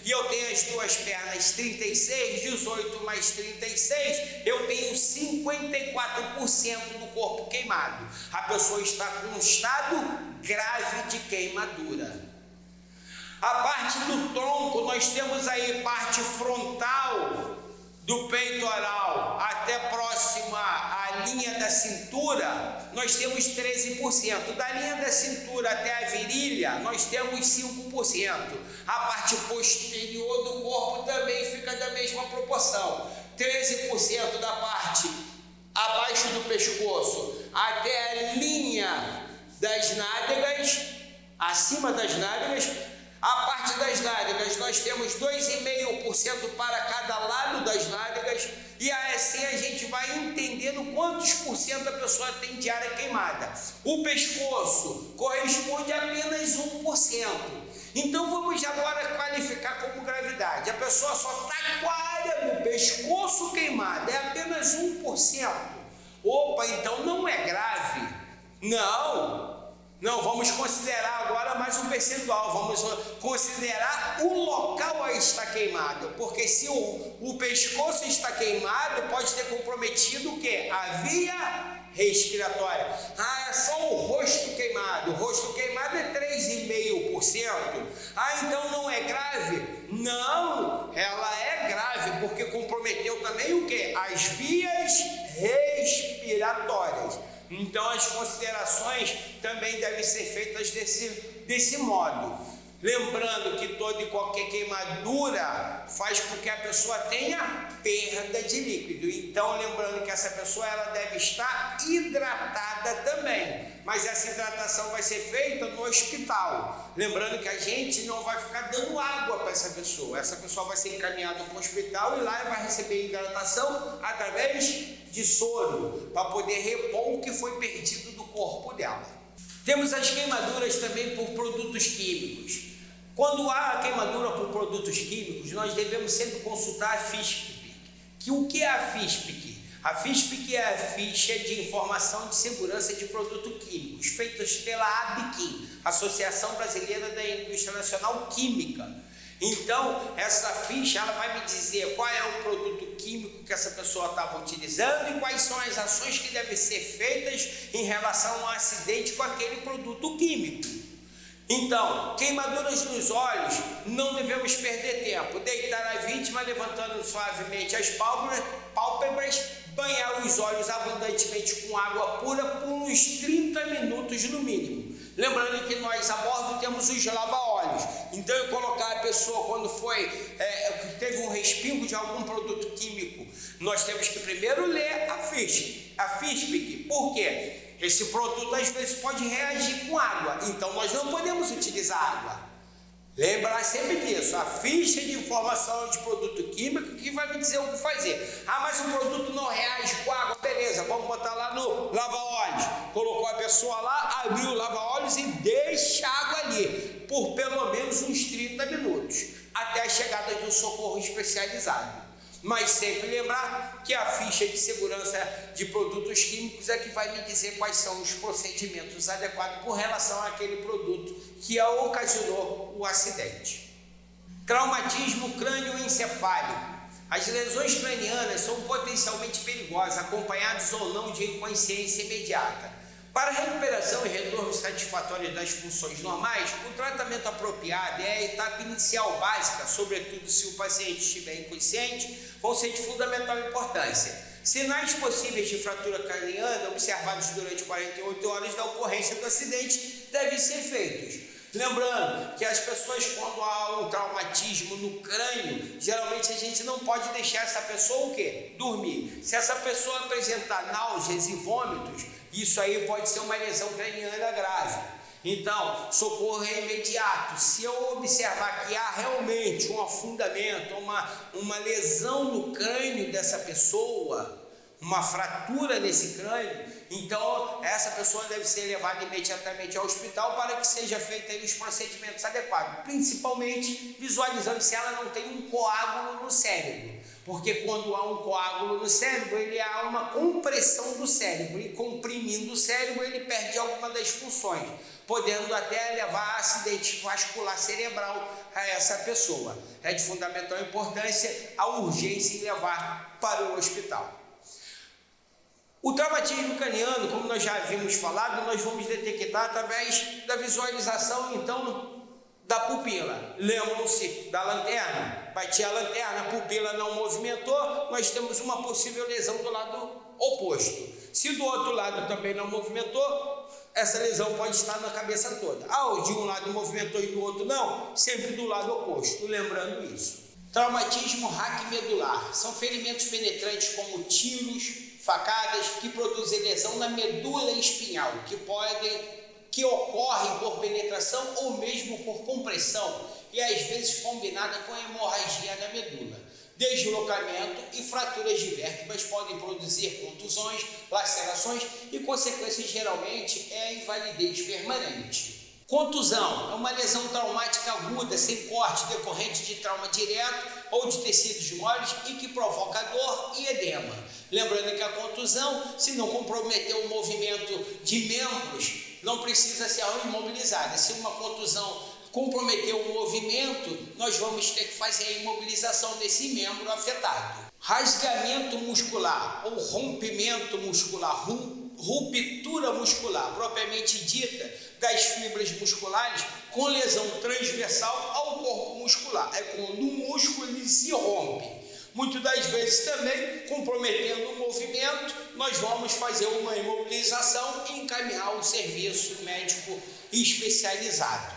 e eu tenho as duas pernas 36, 18 mais 36, eu tenho 54% do corpo queimado. A pessoa está com um estado grave de queimadura. A parte do tronco, nós temos aí parte frontal do peitoral até próxima à linha da cintura, nós temos 13%. Da linha da cintura até a virilha, nós temos 5%. A parte posterior do corpo também fica da mesma proporção. 13% da parte abaixo do pescoço até a linha das nádegas, acima das nádegas. A parte das nádegas, nós temos 2,5% para cada lado das nádegas, e assim a gente vai entendendo quantos por cento a pessoa tem de área queimada. O pescoço corresponde a apenas 1%. Então vamos agora qualificar como gravidade. A pessoa só está com a área do pescoço queimada, é apenas 1%. Opa, então não é grave. Não, vamos considerar agora mais um percentual, vamos considerar o local a estar queimado, porque se o pescoço está queimado, pode ter comprometido o quê? A via respiratória. É só o rosto queimado, o rosto queimado é 3,5%. Então não é grave? Não, ela é grave, porque comprometeu também o quê? As vias respiratórias. Então as considerações também devem ser feitas desse modo. Lembrando que toda e qualquer queimadura faz com que a pessoa tenha perda de líquido. Então, lembrando que essa pessoa ela deve estar hidratada também. Mas essa hidratação vai ser feita no hospital. Lembrando que a gente não vai ficar dando água para essa pessoa. Essa pessoa vai ser encaminhada para o hospital e lá vai receber hidratação através de soro, para poder repor o que foi perdido do corpo dela. Temos as queimaduras também por produtos químicos. Quando há queimadura por produtos químicos, nós devemos sempre consultar a FISPIC. O que é a FISPIC? A FISPIC é a ficha de informação de segurança de produtos químicos, feitas pela ABQUIM, Associação Brasileira da Indústria Nacional Química. Então, essa ficha ela vai me dizer qual é o produto químico que essa pessoa estava utilizando e quais são as ações que devem ser feitas em relação ao acidente com aquele produto químico. Então, queimaduras nos olhos, não devemos perder tempo. Deitar a vítima levantando suavemente as pálpebras, banhar os olhos abundantemente com água pura por uns 30 minutos no mínimo. Lembrando que nós a bordo temos os lava-olhos. Então, eu colocar a pessoa quando teve um respingo de algum produto químico, nós temos que primeiro ler a FISPIC. Por quê? Esse produto às vezes pode reagir com água, então nós não podemos utilizar água. Lembrar sempre disso, a ficha de informação de produto químico que vai me dizer o que fazer. Ah, mas o produto não reage com água, beleza, vamos botar lá no lava-olhos. Colocou a pessoa lá, abriu o lava-olhos e deixa a água ali por pelo menos uns 30 minutos, até a chegada de um socorro especializado. Mas sempre lembrar que a ficha de segurança de produtos químicos é que vai me dizer quais são os procedimentos adequados com relação àquele produto que ocasionou o acidente. Traumatismo crânioencefálico. As lesões cranianas são potencialmente perigosas, acompanhadas ou não de inconsciência imediata. Para a recuperação e retorno satisfatório das funções normais, o tratamento apropriado é a etapa inicial básica, sobretudo se o paciente estiver inconsciente, vão ser de fundamental importância. Sinais possíveis de fratura craniana observados durante 48 horas da ocorrência do acidente devem ser feitos. Lembrando que as pessoas, quando há um traumatismo no crânio, geralmente a gente não pode deixar essa pessoa o quê? Dormir. Se essa pessoa apresentar náuseas e vômitos, isso aí pode ser uma lesão craniana grave. Então, socorro é imediato. Se eu observar que há realmente um afundamento, uma lesão no crânio dessa pessoa, uma fratura nesse crânio, então essa pessoa deve ser levada imediatamente ao hospital para que seja feito aí os procedimentos adequados, principalmente visualizando se ela não tem um coágulo no cérebro, porque quando há um coágulo no cérebro, há uma compressão do cérebro, e comprimindo o cérebro ele perde alguma das funções, podendo até levar a acidente vascular cerebral a essa pessoa. É de fundamental importância a urgência em levar para o hospital. O traumatismo craniano, como nós já havíamos falado, nós vamos detectar através da visualização, então, da pupila. Lembram-se da lanterna? Bati a lanterna, a pupila não movimentou, nós temos uma possível lesão do lado oposto. Se do outro lado também não movimentou, essa lesão pode estar na cabeça toda. Ah, de um lado movimentou e do outro não, sempre do lado oposto, lembrando isso. Traumatismo raquimedular. São ferimentos penetrantes como tiros, facadas que produzem lesão na medula espinhal, que ocorrem por penetração ou mesmo por compressão e às vezes combinada com hemorragia na medula. Deslocamento e fraturas de vértebras podem produzir contusões, lacerações e consequências geralmente é a invalidez permanente. Contusão é uma lesão traumática aguda sem corte decorrente de trauma direto ou de tecidos moles e que provoca dor e edema. Lembrando que a contusão, se não comprometer o movimento de membros, não precisa ser imobilizada. Se uma contusão comprometer o movimento, nós vamos ter que fazer a imobilização desse membro afetado. Rasgamento muscular ou rompimento muscular, ruptura muscular, propriamente dita, das fibras musculares com lesão transversal ao corpo muscular. É quando o músculo ele se rompe. Muitas das vezes também, comprometendo o movimento, nós vamos fazer uma imobilização e encaminhar um serviço médico especializado.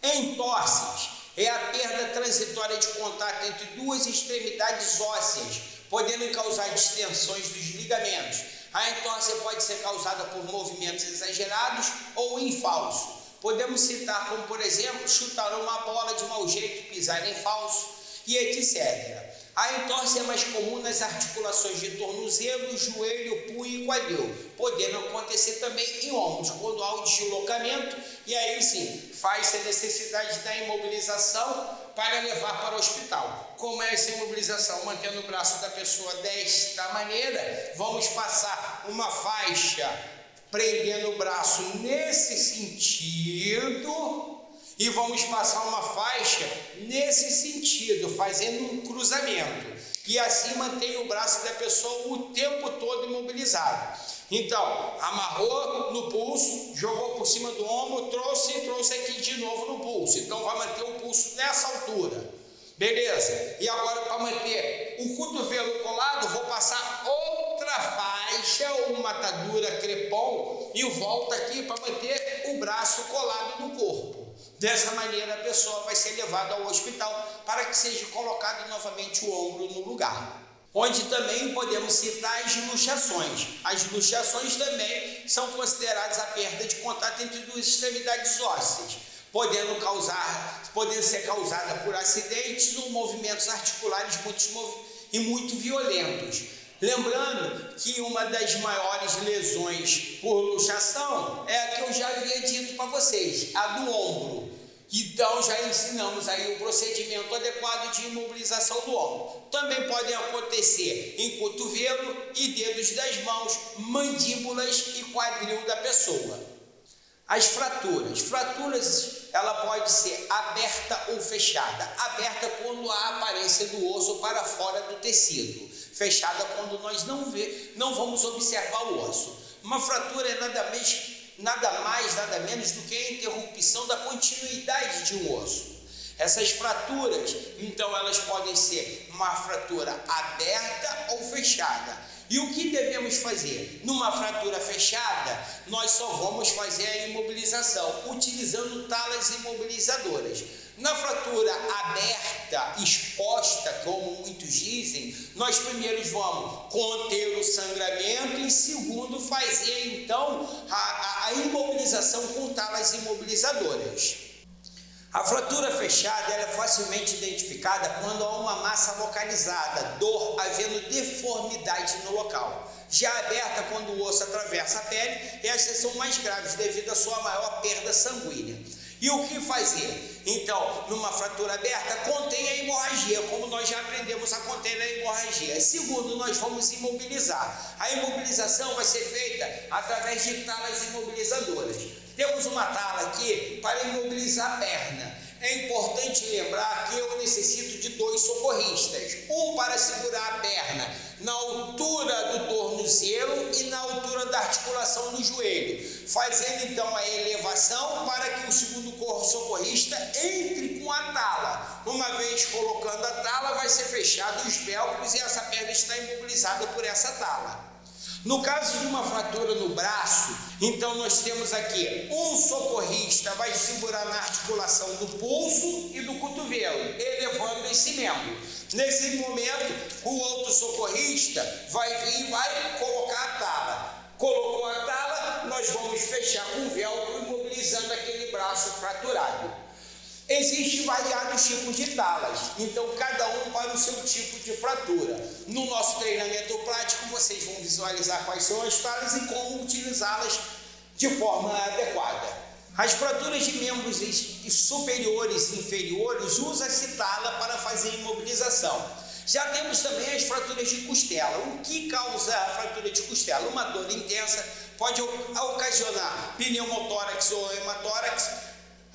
Entorses é a perda transitória de contato entre duas extremidades ósseas, podendo causar distensões dos ligamentos. A entorse pode ser causada por movimentos exagerados ou em falso. Podemos citar como, por exemplo, chutar uma bola de mau jeito, pisar em falso. e etc. A entorse é mais comum nas articulações de tornozelo, joelho, punho e quadril, podendo acontecer também em ombros, quando há o deslocamento, e aí sim, faz-se a necessidade da imobilização para levar para o hospital. Como é essa imobilização? Mantendo o braço da pessoa desta maneira, vamos passar uma faixa prendendo o braço nesse sentido, e vamos passar uma faixa nesse sentido, fazendo um cruzamento. E assim mantém o braço da pessoa o tempo todo imobilizado. Então, amarrou no pulso, jogou por cima do ombro, trouxe aqui de novo no pulso. Então, vai manter o pulso nessa altura. Beleza? E agora, para manter o cotovelo colado, vou passar outra faixa, ou uma atadura crepom, e volta aqui para manter o braço colado no corpo. Dessa maneira, a pessoa vai ser levada ao hospital para que seja colocado novamente o ombro no lugar. Onde também podemos citar as luxações. As luxações também são consideradas a perda de contato entre duas extremidades ósseas, podendo ser causada por acidentes ou movimentos articulares muito violentos. Lembrando que uma das maiores lesões por luxação é a que eu já havia dito para vocês, a do ombro. Então já ensinamos aí o procedimento adequado de imobilização do ombro. Também podem acontecer em cotovelo e dedos das mãos, mandíbulas e quadril da pessoa. As fraturas. Fraturas, ela pode ser aberta ou fechada. Aberta quando há aparência do osso para fora do tecido. Fechada quando nós não vamos observar o osso. Uma fratura é nada menos do que a interrupção da continuidade de um osso. Essas fraturas, então, elas podem ser uma fratura aberta ou fechada. E o que devemos fazer? Numa fratura fechada, nós só vamos fazer a imobilização, utilizando talas imobilizadoras. Na fratura aberta, exposta, como muitos dizem, nós primeiro vamos conter o sangramento e segundo fazer, então, a imobilização com talas imobilizadoras. A fratura fechada é facilmente identificada quando há uma massa localizada, dor, havendo deformidade no local. Já aberta, quando o osso atravessa a pele, estas são mais graves devido à sua maior perda sanguínea. E o que fazer? Então, numa fratura aberta, contém a hemorragia, como nós já aprendemos a conter a hemorragia. Segundo, nós vamos imobilizar. A imobilização vai ser feita através de talas imobilizadoras. Temos uma tala aqui para imobilizar a perna. É importante lembrar que eu necessito de 2 socorristas. Um para segurar a perna na altura do tornozelo e na altura da articulação do joelho, fazendo então a elevação para que o segundo socorrista entre com a tala. Uma vez colocando a tala, vai ser fechado os velcros e essa perna está imobilizada por essa tala. No caso de uma fratura no braço, então nós temos aqui um socorrista vai segurar na articulação do pulso e do cotovelo, elevando esse membro. Nesse momento, o outro socorrista vai vir e vai colocar a tala. Colocou a tala, nós vamos fechar com o velcro, imobilizando aquele braço fraturado. Existem variados tipos de talas, então cada um para o seu tipo de fratura. No nosso treinamento prático, vocês vão visualizar quais são as talas e como utilizá-las de forma adequada. As fraturas de membros superiores e inferiores usa-se tala para fazer imobilização. Já temos também as fraturas de costela. O que causa a fratura de costela? Uma dor intensa pode ocasionar pneumotórax ou hematórax.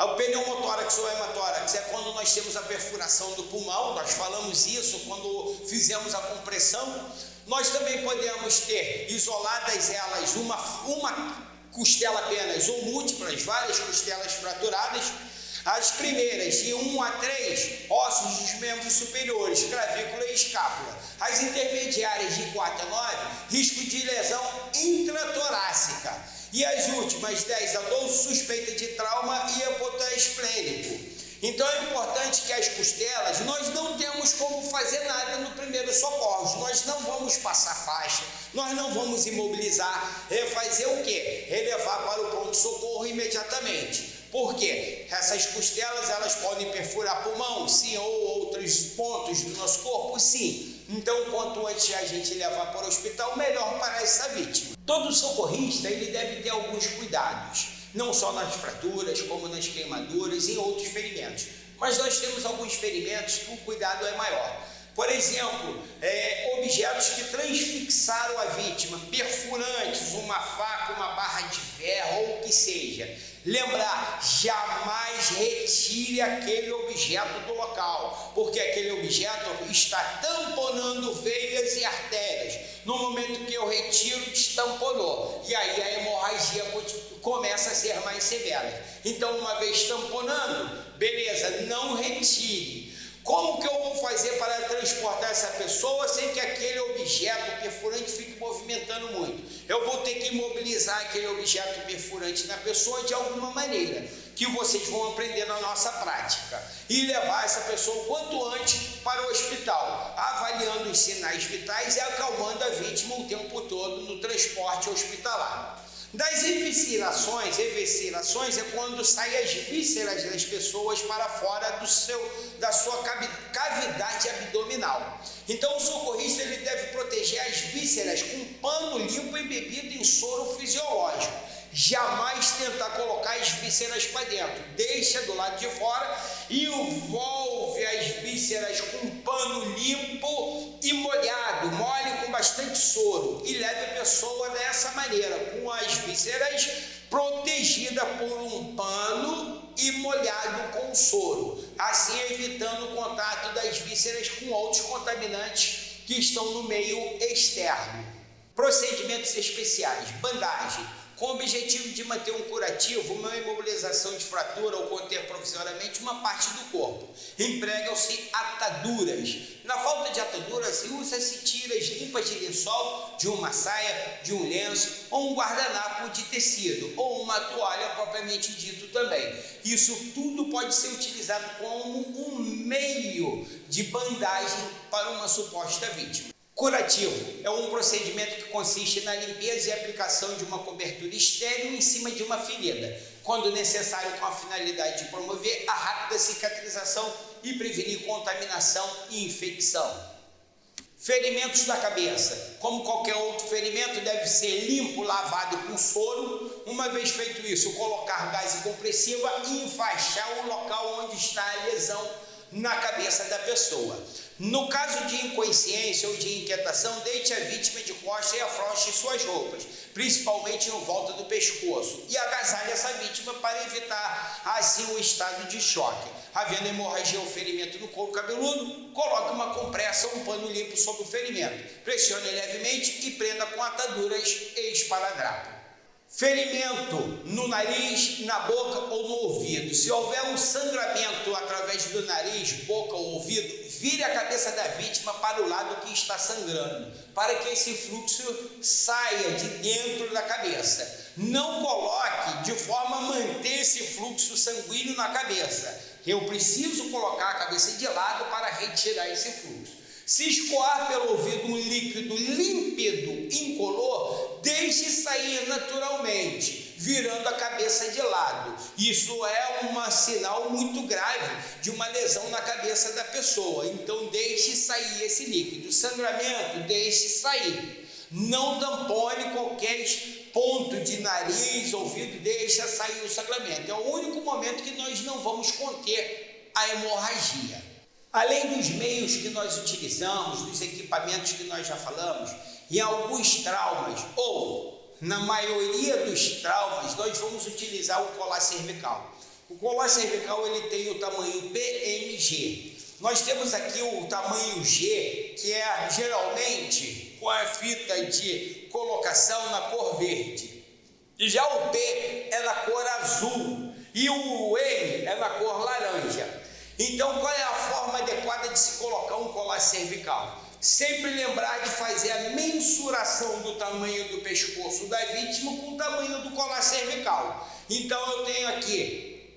O pneumotórax ou hematórax é quando nós temos a perfuração do pulmão, nós falamos isso quando fizemos a compressão. Nós também podemos ter isoladas elas uma costela apenas ou múltiplas, várias costelas fraturadas. As primeiras, de 1 a 3, ossos dos membros superiores, clavícula e escápula. As intermediárias, de 4 a 9, risco de lesão intratorácica. E as últimas, 10 a 12, suspeita de trauma e hipotoesplênico. Então é importante que as costelas, nós não temos como fazer nada no primeiro socorro, nós não vamos passar faixa, nós não vamos imobilizar, fazer o quê? Relevar para o pronto-socorro imediatamente. Porque essas costelas, elas podem perfurar pulmão, sim, ou outros pontos do nosso corpo, sim. Então, quanto antes a gente levar para o hospital, melhor para essa vítima. Todo socorrista, ele deve ter alguns cuidados, não só nas fraturas, como nas queimaduras e em outros ferimentos. Mas nós temos alguns ferimentos que o cuidado é maior. Por exemplo, objetos que transfixaram a vítima, perfurantes, uma faca, uma barra de ferro ou o que seja. Lembrar, jamais retire aquele objeto do local, porque aquele objeto está tamponando veias e artérias. No momento que eu retiro, destamponou, e aí a hemorragia começa a ser mais severa. Então, uma vez tamponando, beleza, não retire. Como que eu vou fazer para transportar essa pessoa sem que aquele objeto perfurante fique movimentando muito? Eu vou ter que imobilizar aquele objeto perfurante na pessoa de alguma maneira, que vocês vão aprender na nossa prática, e levar essa pessoa o quanto antes para o hospital, avaliando os sinais vitais e acalmando a vítima o tempo todo no transporte hospitalar. Das eviscerações é quando saem as vísceras das pessoas para fora da sua cavidade abdominal. Então o socorrista ele deve proteger as vísceras com pano limpo embebido em soro fisiológico. Jamais tentar colocar as vísceras para dentro, deixa do lado de fora e envolve as vísceras com um pano limpo e molhado, molhe com bastante soro e leve a pessoa dessa maneira, com as vísceras protegidas por um pano e molhado com soro, assim evitando o contato das vísceras com outros contaminantes que estão no meio externo. Procedimentos especiais, bandagem. Com o objetivo de manter um curativo, uma imobilização de fratura ou conter provisoriamente uma parte do corpo. Empregam-se ataduras. Na falta de ataduras, usa-se tiras limpas de lençol, de uma saia, de um lenço, ou um guardanapo de tecido, ou uma toalha propriamente dito também. Isso tudo pode ser utilizado como um meio de bandagem para uma suposta vítima. Curativo é um procedimento que consiste na limpeza e aplicação de uma cobertura estéril em cima de uma ferida, quando necessário com a finalidade de promover a rápida cicatrização e prevenir contaminação e infecção. Ferimentos da cabeça. Como qualquer outro ferimento, deve ser limpo, lavado com soro. Uma vez feito isso, colocar gase compressiva e enfaixar o local onde está a lesão na cabeça da pessoa. No caso de inconsciência ou de inquietação, deite a vítima de costas e afrouxe suas roupas, principalmente em volta do pescoço, e agasalhe essa vítima para evitar assim um estado de choque. Havendo hemorragia ou ferimento no couro cabeludo, coloque uma compressa ou um pano limpo sobre o ferimento, pressione levemente e prenda com ataduras e esparadrapo. Ferimento no nariz, na boca ou no ouvido. Se houver um sangramento através do nariz, boca ou ouvido, vire a cabeça da vítima para o lado que está sangrando, para que esse fluxo saia de dentro da cabeça. Não coloque de forma a manter esse fluxo sanguíneo na cabeça. Eu preciso colocar a cabeça de lado para retirar esse fluxo. Se escoar pelo ouvido um líquido límpido, incolor, deixe sair naturalmente, virando a cabeça de lado. Isso é um sinal muito grave de uma lesão na cabeça da pessoa. Então deixe sair esse líquido. Sangramento, deixe sair. Não tampone qualquer ponto de nariz, ouvido, deixa sair o sangramento. É o único momento que nós não vamos conter a hemorragia. Além dos meios que nós utilizamos, dos equipamentos que nós já falamos, em alguns traumas, ou na maioria dos traumas, nós vamos utilizar o colar cervical. O colar cervical ele tem o tamanho PMG. Nós temos aqui o tamanho G, que é geralmente com a fita de colocação na cor verde. E já o P é na cor azul e o M é na cor laranja. Então, qual é a forma adequada de se colocar um colar cervical? Sempre lembrar de fazer a mensuração do tamanho do pescoço da vítima com o tamanho do colar cervical. Então, eu tenho aqui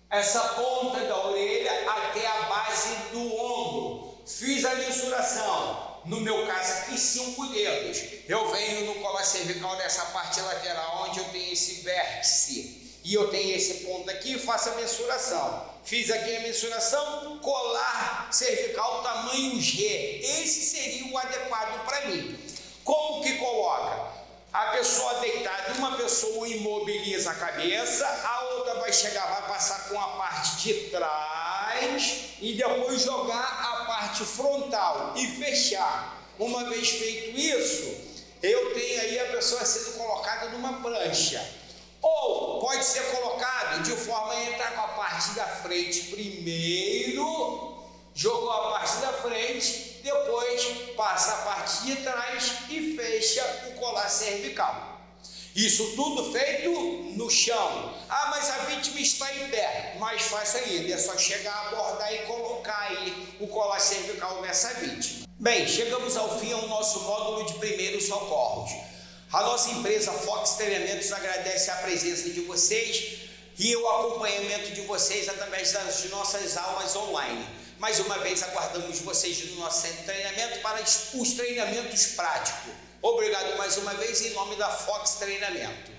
essa ponta da orelha até a base do ombro. Fiz a mensuração. No meu caso aqui, 5 dedos. Eu venho no colar cervical nessa parte lateral onde eu tenho esse vértice. e eu tenho esse ponto aqui, faço a mensuração. Fiz aqui a mensuração, colar cervical tamanho G. Esse seria o adequado para mim. Como que coloca? A pessoa deitada, uma pessoa imobiliza a cabeça, a outra vai chegar, vai passar com a parte de trás e depois jogar a parte frontal e fechar. Uma vez feito isso, eu tenho aí a pessoa sendo colocada numa prancha. Ou pode ser colocado de forma a entrar com a parte da frente primeiro, jogou a parte da frente, depois passa a parte de trás e fecha o colar cervical. Isso tudo feito no chão. Ah, mas a vítima está em pé. Mais fácil ainda, é só chegar, abordar e colocar aí o colar cervical nessa vítima. Bem, chegamos ao fim ao nosso módulo de primeiros socorros. A nossa empresa Fox Treinamentos agradece a presença de vocês e o acompanhamento de vocês através das nossas aulas online. Mais uma vez aguardamos vocês no nosso centro de treinamento para os treinamentos práticos. Obrigado mais uma vez em nome da Fox Treinamento.